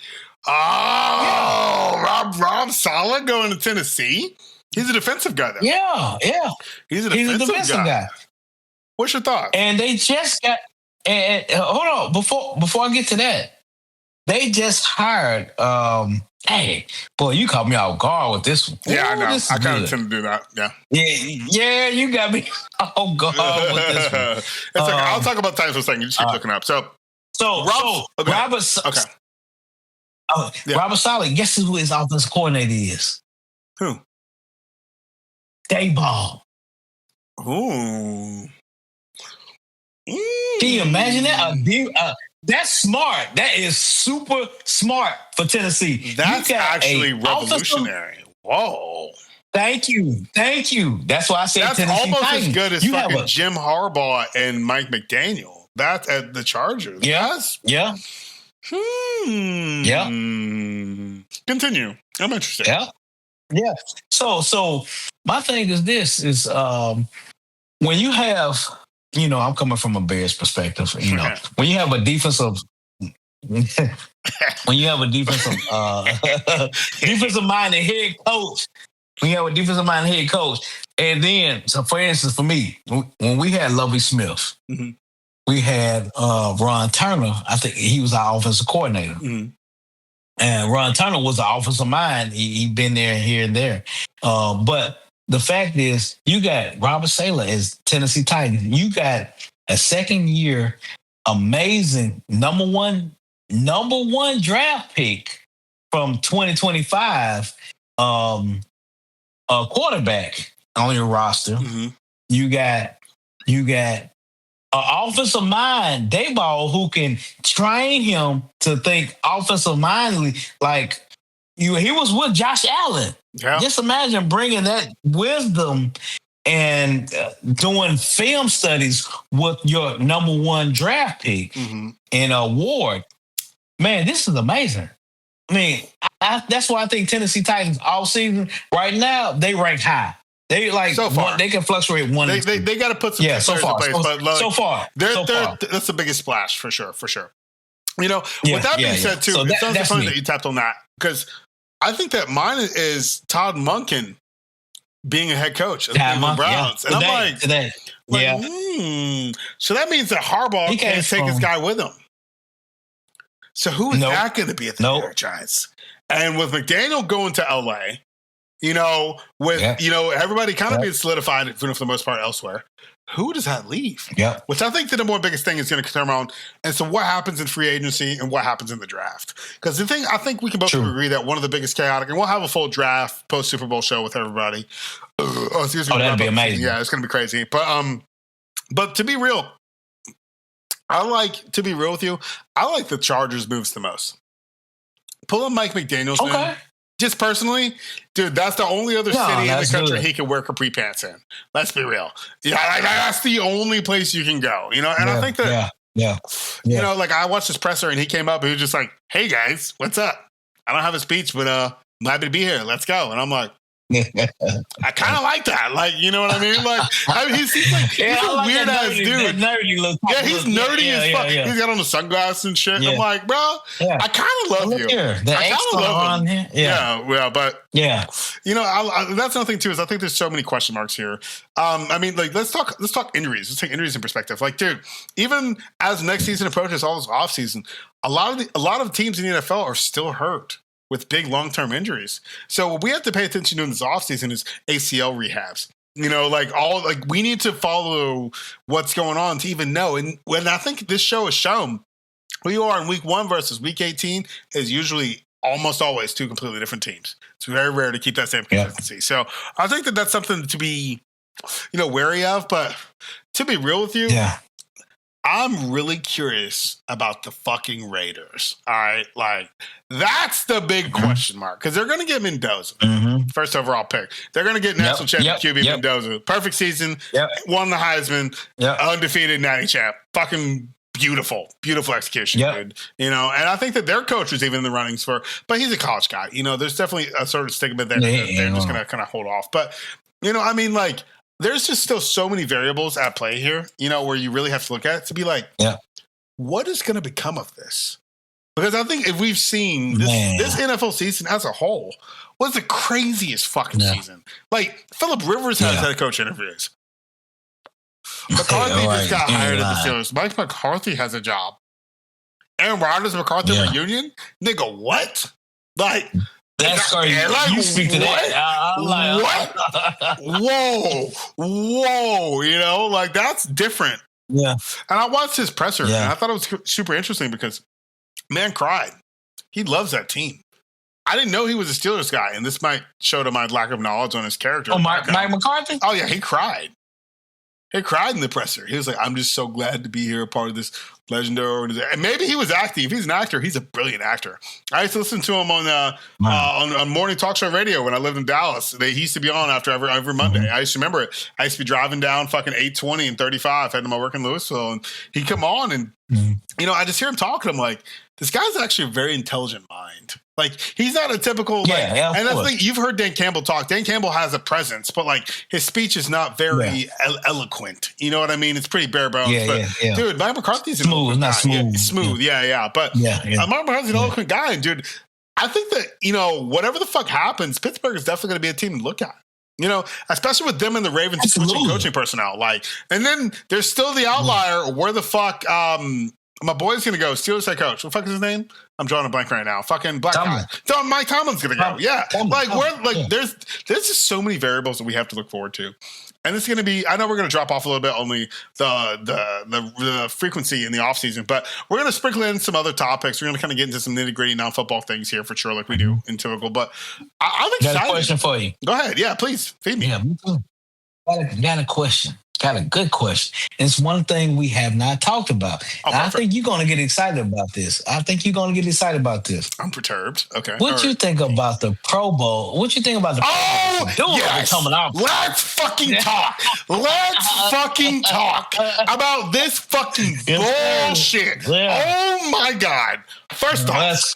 Oh, Rob Saleh going to Tennessee? He's a defensive guy, though. Yeah. He's a defensive guy. What's your thought? And they just got. And hold on, before I get to that, they just hired. Hey, boy, you caught me off guard with this one. Yeah, I know. I kind of tend to do that. Yeah, you got me off guard with this one. It's okay. I'll talk about Titans for a second. You just keep looking up. So Robert Saleh, guess who his offensive coordinator is? Who? Dayball. Ooh. Can you imagine that? That's smart. That is super smart for Tennessee. That's actually revolutionary. Whoa. Thank you. That's why I say that's Tennessee almost Titans. as good as fucking Jim Harbaugh and Mike McDaniel. That's at the Chargers. Yes. Yeah. Yeah. Continue. I'm interested. Yeah. So my thing is this is when you have, you know, I'm coming from a Bears perspective, you know, when you have a defensive defensive minded head coach, and then, so for instance, for me, when we had Lovie Smith, we had Ron Turner. I think he was our offensive coordinator. And Ron Turner was the offensive mind. He'd been there, here, and there. But the fact is, you got Robert Saleh as Tennessee Titans. You got a second-year, amazing number one draft pick from 2025 quarterback on your roster. You got an offensive mind, Dayball, who can train him to think offensive mindedly. Like, he was with Josh Allen. Yeah. Just imagine bringing that wisdom and doing film studies with your number one draft pick in award. Man, this is amazing. I mean, that's why I think Tennessee Titans all season right now they rank high. They so far they can fluctuate one. They got to put some players in place, but like, so far that's the biggest splash for sure. You know, with that being said, too, so it's funny that you tapped on that because I think that mine is Todd Monken being a head coach of the Cleveland Browns. And I'm like, so that means that Harbaugh can't take his guy with him. So who is that going to be at the New York Giants? And with McDaniel going to LA, you know, with, you know, everybody kind of being solidified for the most part elsewhere, who does that leave? Yeah. Which I think the number one biggest thing is going to come around. And so what happens in free agency and what happens in the draft? Because the thing, I think we can both agree that one of the biggest chaotic, and we'll have a full draft post Super Bowl show with everybody. That'd be amazing. Yeah, it's going to be crazy. But to be real, to be real with you, I like the Chargers moves the most. Pulling Mike McDaniels in, just personally, dude, that's the only other city in the country he can wear capri pants in. Let's be real. Yeah, that's the only place you can go, you know? And I think that, you know, like I watched his presser and he came up and he was just like, hey guys, what's up? I don't have a speech, but I'm happy to be here. Let's go. And I'm like, I kind of like that. Like, you know what I mean? Like, he seems like he's a weird ass dude. Nerdy look. Yeah, he's nerdy as fuck. He's got on the sunglasses and shit. I'm like, bro, I kind of love you. I kind of love him. Yeah, but you know, that's another thing too. Is I think there's so many question marks here. I mean, like, let's talk injuries. Let's take injuries in perspective. Like, dude, even as next season approaches, all this off season, a lot of teams in the NFL are still hurt with big long-term injuries. So what we have to pay attention to in this offseason is ACL rehabs. You know, we need to follow what's going on to even know. And when I think this show has shown who you are in week 1 versus week 18 is usually almost always two completely different teams. It's very rare to keep that same consistency. So I think that that's something to be, you know, wary of. But to be real with you, I'm really curious about the fucking Raiders. All right. Like, that's the big question mark because they're going to get Mendoza, first overall pick. They're going to get national champion QB Mendoza. Perfect season. Won the Heisman. Undefeated natty champ. Fucking beautiful execution, dude. You know, and I think that their coach was even in the runnings for, but he's a college guy. You know, there's definitely a sort of stigma there. They're just going to kind of hold off. But, you know, I mean, like, there's just still so many variables at play here, you know, where you really have to look at it to be like, what is going to become of this? Because I think if we've seen this NFL season as a whole was the craziest fucking season. Like, Phillip Rivers has head coach interviews. McCarthy just got hired at the Steelers. Mike McCarthy has a job. Aaron Rodgers McCarthy reunion? Nigga, what? Like, that's crazy. Like, you speak to that. What? Whoa. You know, like, that's different. Yeah. And I watched his presser, and I thought it was super interesting because man cried. He loves that team. I didn't know he was a Steelers guy, and this might show to my lack of knowledge on his character. Oh, Mike McCarthy? Oh, yeah, he cried. He cried in the presser. He was like, I'm just so glad to be here, a part of this legendary organization. And maybe he was acting. If he's an actor, he's a brilliant actor. I used to listen to him on morning talk show radio when I lived in Dallas. He used to be on after every Monday. I used to remember it. I used to be driving down fucking 820 and 35, heading to my work in Louisville, and he'd come on and, you know, I just hear him talking. I'm like, this guy's actually a very intelligent mind. Like, he's not a typical, and that's the thing, you've heard Dan Campbell talk. Dan Campbell has a presence, but like his speech is not very eloquent. You know what I mean? It's pretty bare bones. Dude, Mike McCarthy's smooth, not smooth. Yeah, smooth, But Mike McCarthy's an eloquent guy, and dude, I think that, you know, whatever the fuck happens, Pittsburgh is definitely going to be a team to look at. You know, especially with them and the Ravens switching coaching personnel. Like, and then there's still the outlier. Where the fuck my boy's gonna go? Steelers head coach. What the fuck is his name? I'm drawing a blank right now. Fucking black guy. Mike Tomlin's gonna go. There's just so many variables that we have to look forward to. And it's going to be, I know we're going to drop off a little bit on the frequency in the offseason, but we're going to sprinkle in some other topics. We're going to kind of get into some nitty gritty non-football things here for sure, like we do in typical. But I'm excited. Got a question for you. Go ahead. Yeah, please feed me. Yeah, me too. Got a question. Got a good question. It's one thing we have not talked about. I think you're going to get excited about this. I'm perturbed. Okay. What you think about the Pro Bowl? What you think about the Pro Bowl? Yes. Let's fucking talk. Let's fucking talk about this fucking bullshit. Yeah. Oh my God. First off,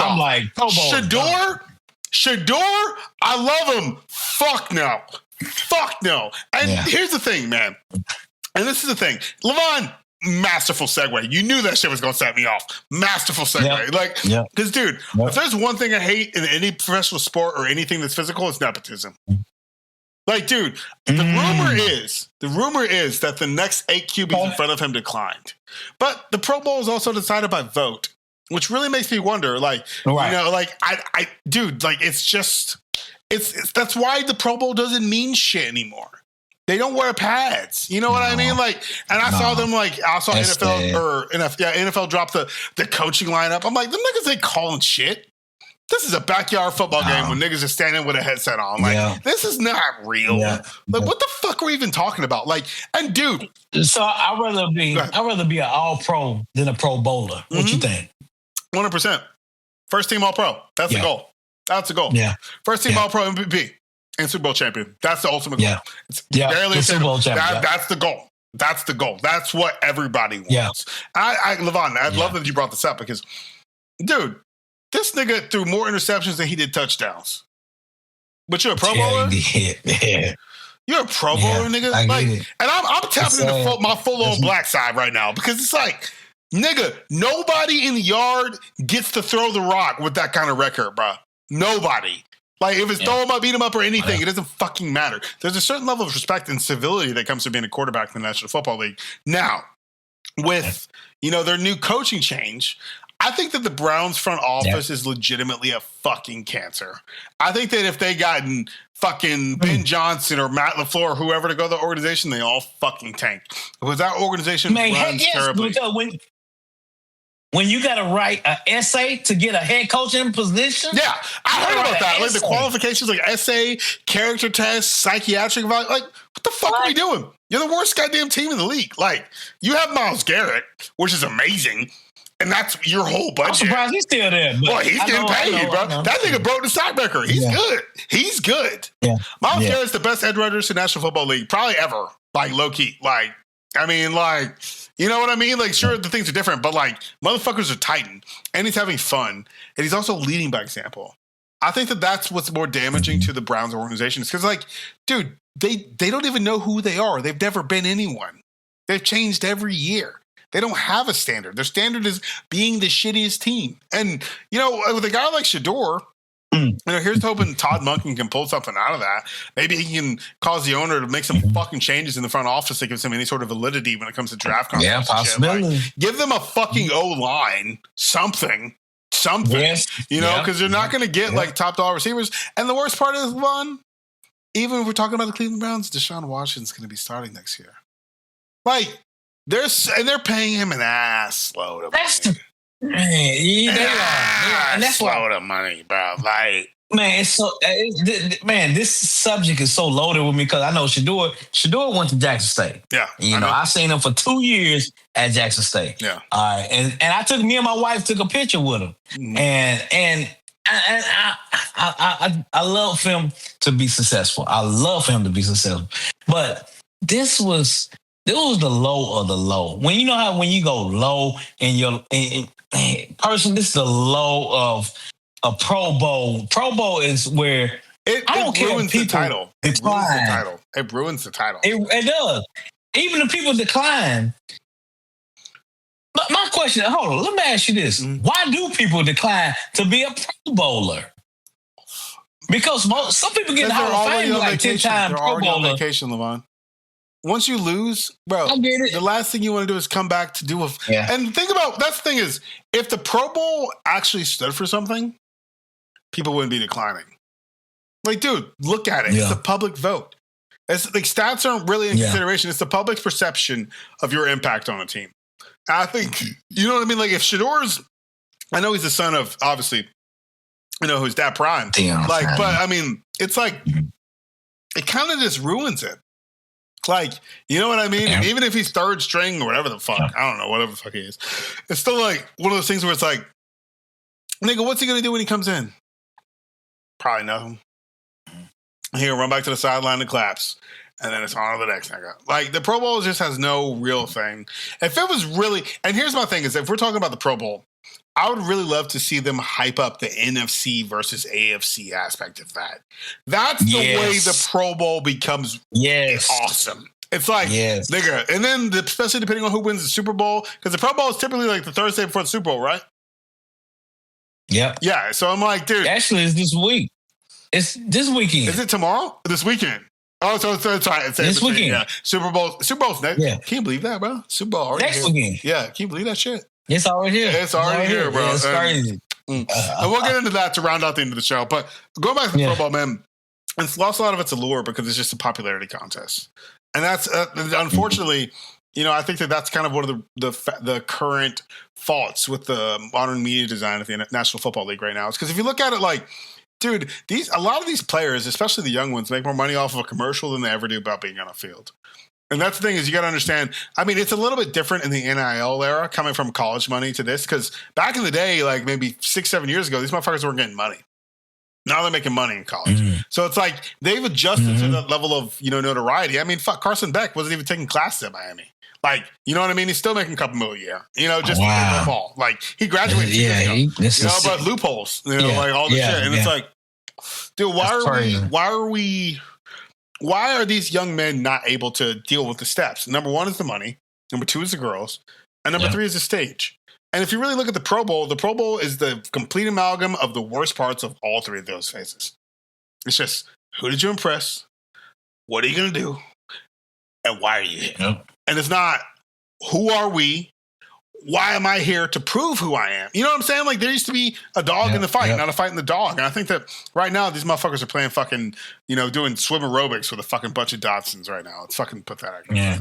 I'm like, Pro Bowl. Shador, I love him. Fuck no. And here's the thing, man. And this is the thing. Lavon, masterful segue. You knew that shit was going to set me off. Masterful segue. Because, dude, if there's one thing I hate in any professional sport or anything that's physical, it's nepotism. Like, dude, the rumor is that the next 8 QBs in front of him declined. But the Pro Bowl is also decided by vote, which really makes me wonder, like, you know, like, dude, like, it's just... That's why the Pro Bowl doesn't mean shit anymore. They don't wear pads. You know what I mean? Like, and I saw them I saw NFL drop the coaching lineup. I'm like, the niggas ain't calling shit. This is a backyard football game when niggas are standing with a headset on. Like, this is not real. Like, what the fuck are we even talking about? Like, and dude. So I'd rather be an all pro than a Pro Bowler. What you think? 100%. First team all pro. That's the goal. That's the goal. Yeah. First team all-pro MVP and Super Bowl champion. That's the ultimate goal. The Super Bowl champion. That's the goal. That's the goal. That's what everybody wants. Lavon, I love that you brought this up because, dude, this nigga threw more interceptions than he did touchdowns. But you're a Pro Bowler? Yeah. You're a Pro Bowler, nigga. And I'm tapping into my full-on black side right now because it's like, nigga, nobody in the yard gets to throw the rock with that kind of record, bro. Nobody. Like, if it's throw him up, beat him up, or anything, it doesn't fucking matter. There's a certain level of respect and civility that comes to being a quarterback in the National Football League. Now, with, their new coaching change, I think that the Browns front office is legitimately a fucking cancer. I think that if they gotten fucking Ben Johnson or Matt LaFleur or whoever to go to the organization, they all fucking tank. Because that organization runs terribly. When you got to write an essay to get a head coaching position? Yeah, I heard about that. Like the qualifications, like essay, character test, psychiatric evaluation. Like, what the fuck are we doing? You're the worst goddamn team in the league. Like, you have Myles Garrett, which is amazing, and that's your whole budget. I'm surprised he's still there. Boy, he's getting paid, bro. That nigga broke the stock record. He's good. He's good. Yeah. Myles Garrett's the best edge rushers in the National Football League, probably ever. Like, low-key. Like, I mean, like... You know what I mean? Like, sure, the things are different, but, like, motherfuckers are Titan, and he's having fun, and he's also leading by example. I think that that's what's more damaging to the Browns organization. It's because, like, dude, they don't even know who they are. They've never been anyone. They've changed every year. They don't have a standard. Their standard is being the shittiest team. And, with a guy like Shador, here's hoping Todd Monken can pull something out of that. Maybe he can cause the owner to make some fucking changes in the front office that gives him any sort of validity when it comes to draft conference. Yeah, possibility. Like, give them a fucking O-line, something, because they're not going to get like top dollar receivers. And the worst part is, even if we're talking about the Cleveland Browns, Deshaun Watson's going to be starting next year. Like, they're paying him an ass load of money. They are. And that's load of money, bro. Like, man, this subject is so loaded with me because I know Shador went to Jackson State. Yeah, I seen him for 2 years at Jackson State. Yeah, all right, and me and my wife took a picture with him, and I love him to be successful. But this was the low of the low. When you go low in your person, this is the low of a Pro Bowl. Pro Bowl is where I don't care if people decline. It ruins the title. It does. Even if people decline. But my question, hold on, let me ask you this. Why do people decline to be a Pro Bowler? Because some people get in the Hall of Fame like 10 times Pro Bowler. On vacation, Lavon. Once you lose, bro, the last thing you want to do is come back to do and think about, that's the thing is, if the Pro Bowl actually stood for something, people wouldn't be declining. Like, dude, look at it. Yeah. It's a public vote. It's like stats aren't really in consideration. It's the public's perception of your impact on a team. And I think, you know what I mean? Like, if Shador's, I know he's the son of, obviously, who's Dad Prime. But I mean, it's like, it kind of just ruins it. Like, you know what I mean? And even if he's third string or whatever the fuck, I don't know, whatever the fuck he is. It's still like one of those things where it's like, nigga, what's he going to do when he comes in? Probably nothing. He'll run back to the sideline and claps. And then it's on to the next nigga. Like, the Pro Bowl just has no real thing. If it was really, and here's my thing is, if we're talking about the Pro Bowl, I would really love to see them hype up the NFC versus AFC aspect of that. That's the way the Pro Bowl becomes awesome. It's like, nigga, and then especially depending on who wins the Super Bowl, because the Pro Bowl is typically like the Thursday before the Super Bowl, right? Yep. Yeah. So I'm like, dude. Actually, it's this week. It's this weekend. Is it tomorrow? This weekend. Oh, so it's this weekend. Yeah. Super Bowl's next. Yeah. Can you believe that, bro? Super Bowl already next weekend. Yeah. Can you believe that shit? It's already here. It's already here, bro. Yeah, it's crazy. And we'll get into that to round out the end of the show. But going back to the Pro Bowl, man, it's lost a lot of its allure because it's just a popularity contest. And that's, unfortunately, you know, I think that's kind of one of the current faults with the modern media design of the National Football League right now. It's because if you look at it like, dude, a lot of these players, especially the young ones, make more money off of a commercial than they ever do about being on a field. And that's the thing is you got to understand, I mean, it's a little bit different in the NIL era coming from college money to this because back in the day, like maybe 6-7 years ago, these motherfuckers weren't getting money. Now they're making money in college. So it's like they've adjusted to that level of, you know, notoriety. I mean, fuck, Carson Beck wasn't even taking classes at Miami. Like, you know what I mean? He's still making a couple million a year, you know, just playing ball. Like, he graduated years ago. You know, but loopholes, you know, like all the shit. And it's like, dude, why are these young men not able to deal with the steps? Number one is the money. Number two is the girls. And number three is the stage. And if you really look at the Pro Bowl is the complete amalgam of the worst parts of all three of those phases. It's just, who did you impress? What are you going to do? And why are you here? Yep. And it's not, who are we? Why am I here to prove who I am? You know what I'm saying? Like, there used to be a dog in the fight, not a fight in the dog. And I think that right now, these motherfuckers are playing fucking, you know, doing swim aerobics with a fucking bunch of Dodsons right now. It's fucking pathetic. Yeah.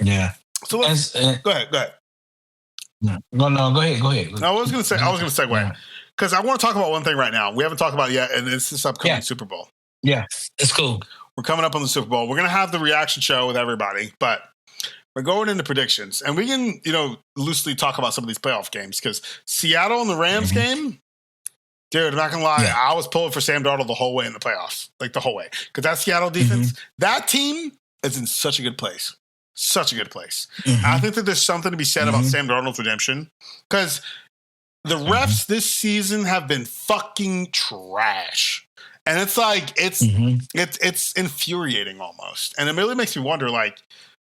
Yeah. So let's, go ahead. No, go ahead. No, I was going to segue because I want to talk about one thing right now. We haven't talked about it yet, and it's this upcoming Super Bowl. Yeah, it's cool. We're coming up on the Super Bowl. We're going to have the reaction show with everybody, but we're going into predictions, and we can, you know, loosely talk about some of these playoff games because Seattle and the Rams game, dude, I'm not going to lie. I was pulling for Sam Darnold the whole way in the playoffs, like the whole way, because that Seattle defense, that team is in such a good place. Such a good place. I think that there's something to be said about Sam Darnold's redemption because the refs this season have been fucking trash. And it's like, it's infuriating almost. And it really makes me wonder, like,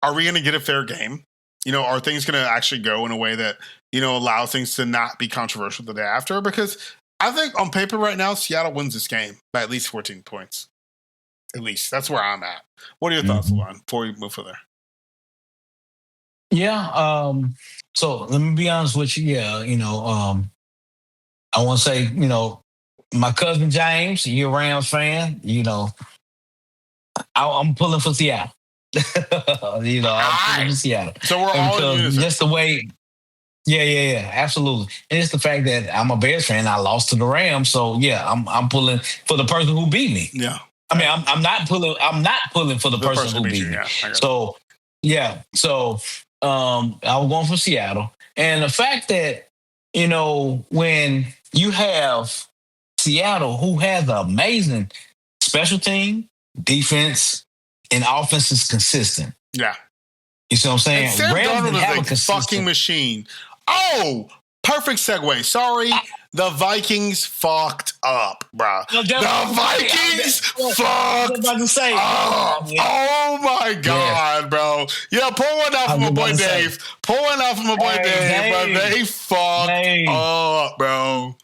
are we going to get a fair game? You know, are things going to actually go in a way that, you know, allows things to not be controversial the day after? Because I think on paper right now, Seattle wins this game by at least 14 points. At least. That's where I'm at. What are your thoughts, Lavon, before we move further? Yeah. So let me be honest with you. Yeah. You know, I want to say, you know, my cousin James, you're a Rams fan, you know, I'm pulling for Seattle. You know, I'm pulling for Seattle. So we're all in unison. Just the way. Yeah, absolutely. And it's the fact that I'm a Bears fan. I lost to the Rams, so yeah, I'm pulling for the person who beat me. Yeah. I mean, I'm not pulling for the person who beat me. Yeah, so yeah, so I was going for Seattle, and the fact that, you know, when you have Seattle, who has an amazing special team, defense, and offense is consistent. Yeah. You see what I'm saying? And Sam Darnold is a fucking machine. Oh, perfect segue. Sorry. The Vikings fucked up, bro. The Vikings fucked up. Oh, my God, bro. Yeah, pull one out from my boy Dave. Pull one out from my boy Dave, bro. They fucked up, bro.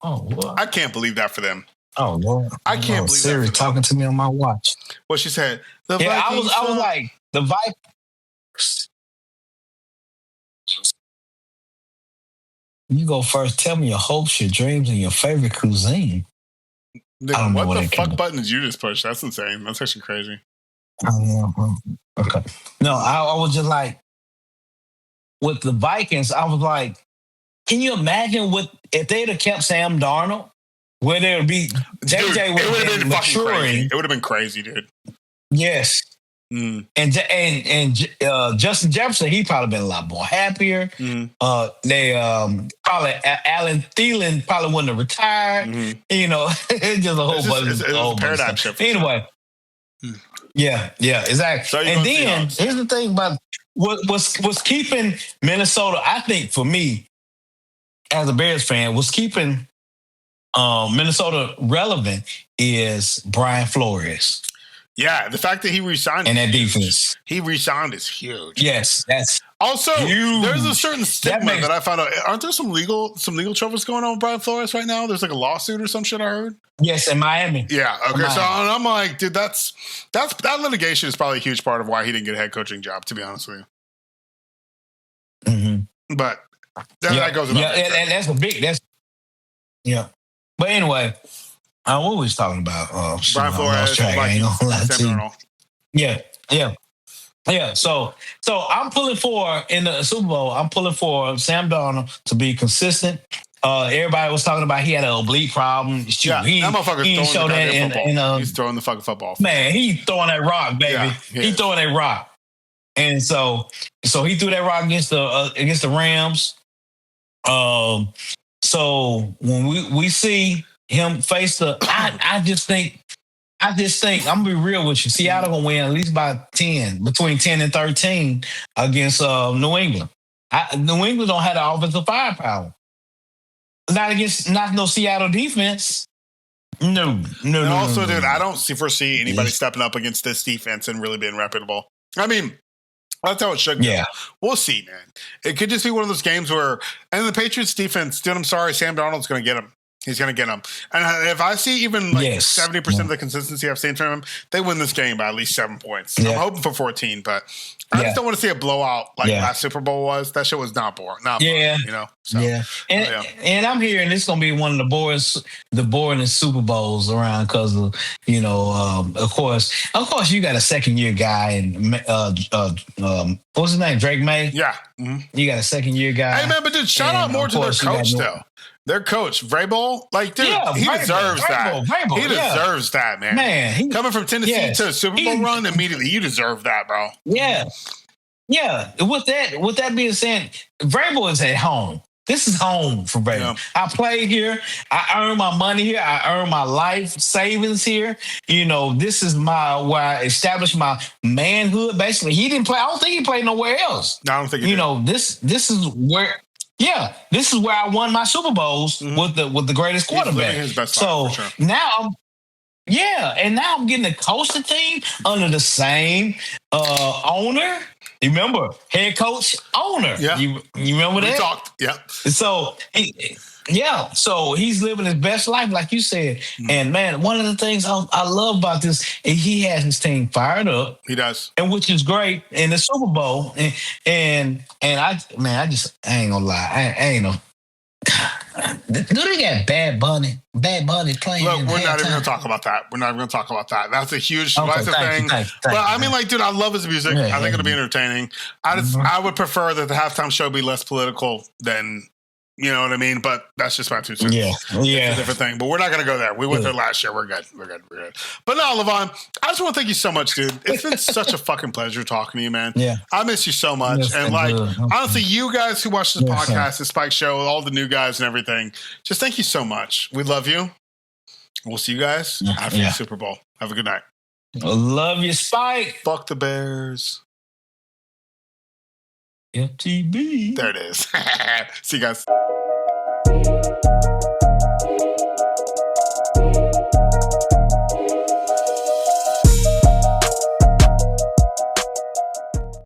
Oh, what? I can't believe that for them. Oh, Lord. I can't believe Siri that. talking to me on my watch. What she said. I was like, the Vikings. You go first. Tell me your hopes, your dreams, and your favorite cuisine. Nigga, what the fuck button did you just push? That's insane. That's actually crazy. Okay. No, I was just like, with the Vikings, I was like, can you imagine if they'd have kept Sam Darnold? Where there would be JJ would have been maturing. It would have been crazy, dude. Yes. And Justin Jefferson, he probably been a lot more happier. They probably Alan Thielen probably wouldn't have retired. You know, just a whole bunch of paradigm shift. Anyway, yeah, exactly. So and then here's the thing about what's keeping Minnesota. I think for me, as a Bears fan, what's keeping Minnesota relevant is Brian Flores. Yeah, the fact that he resigned and that defense. He resigned is huge. Yes, that's also huge. There's a certain stigma that I found out. Aren't there some legal troubles going on with Brian Flores right now? There's like a lawsuit or some shit I heard. Yes, in Miami. Yeah. Okay. So I'm like, dude, that litigation is probably a huge part of why he didn't get a head coaching job. To be honest with you. But that goes. Yeah, and that's a big. But anyway. What was talking about? Brian Flores, Yeah. So I'm pulling for in the Super Bowl. I'm pulling for Sam Darnold to be consistent. Everybody was talking about he had an oblique problem. That motherfucker's throwing the football. He's throwing the fucking football. Man, he's throwing that rock, baby. Yeah, he's throwing that rock. And so he threw that rock against the Rams. So when we see him face I just think I'm gonna be real with you. Seattle gonna win at least by 10, between 10 and 13 against New England. New England don't have the offensive firepower. Not no Seattle defense. No. Also, dude, I don't foresee anybody stepping up against this defense and really being reputable. I mean, that's how it should go. Yeah. We'll see, man. It could just be one of those games where, and the Patriots defense, dude, I'm sorry, Sam Darnold's going to get him. He's going to get them. And if I see even 70% of the consistency I've seen from him, they win this game by at least 7 points. I'm hoping for 14, but I just don't want to see a blowout like last Super Bowl was. That shit was not boring. Not boring, you know? So, and I'm hearing this is going to be one of the boringest Super Bowls around because of, of course, you got a second-year guy and what's his name? Drake May? Yeah. You got a second-year guy. Hey, man, but dude, shout out more to their coach, though. Their coach, Vrabel, like, dude, he deserves that. He deserves that, man. Man, coming from Tennessee to a Super Bowl run immediately, you deserve that, bro. Yeah. With that being said, Vrabel is at home. This is home for Vrabel. Yeah. I played here. I earned my money here. I earned my life savings here. This is where I established my manhood. Basically, he didn't play. I don't think he played nowhere else. No, I don't think he did. This is where. Yeah, this is where I won my Super Bowls with the greatest quarterback. He's his best so life, for sure. now, now I'm getting to coach the team under the same owner. You remember head coach, owner. Yeah, you remember that? We talked. Yeah. So so he's living his best life, like you said. And man, one of the things I love about this is he has his team fired up. He does, and which is great in the Super Bowl. And I ain't gonna lie, I ain't no. Do they got Bad Bunny playing? Look, we're not even going to talk about that. That's a huge divisive thing. But I mean, like, dude, I love his music. I think it'll be entertaining. I would prefer that the halftime show be less political than, you know what I mean? But that's just my 2 cents. Yeah. It's a different thing. But we're not going to go there. We went there last year. We're good. But no, Lavon, I just want to thank you so much, dude. It's been such a fucking pleasure talking to you, man. Yeah. I miss you so much. And like, honestly, you guys who watch this podcast, the Spike Show, all the new guys and everything, just thank you so much. We love you. We'll see you guys after the Super Bowl. Have a good night. Love you, Spike. Fuck the Bears. FTB. There it is. See you guys.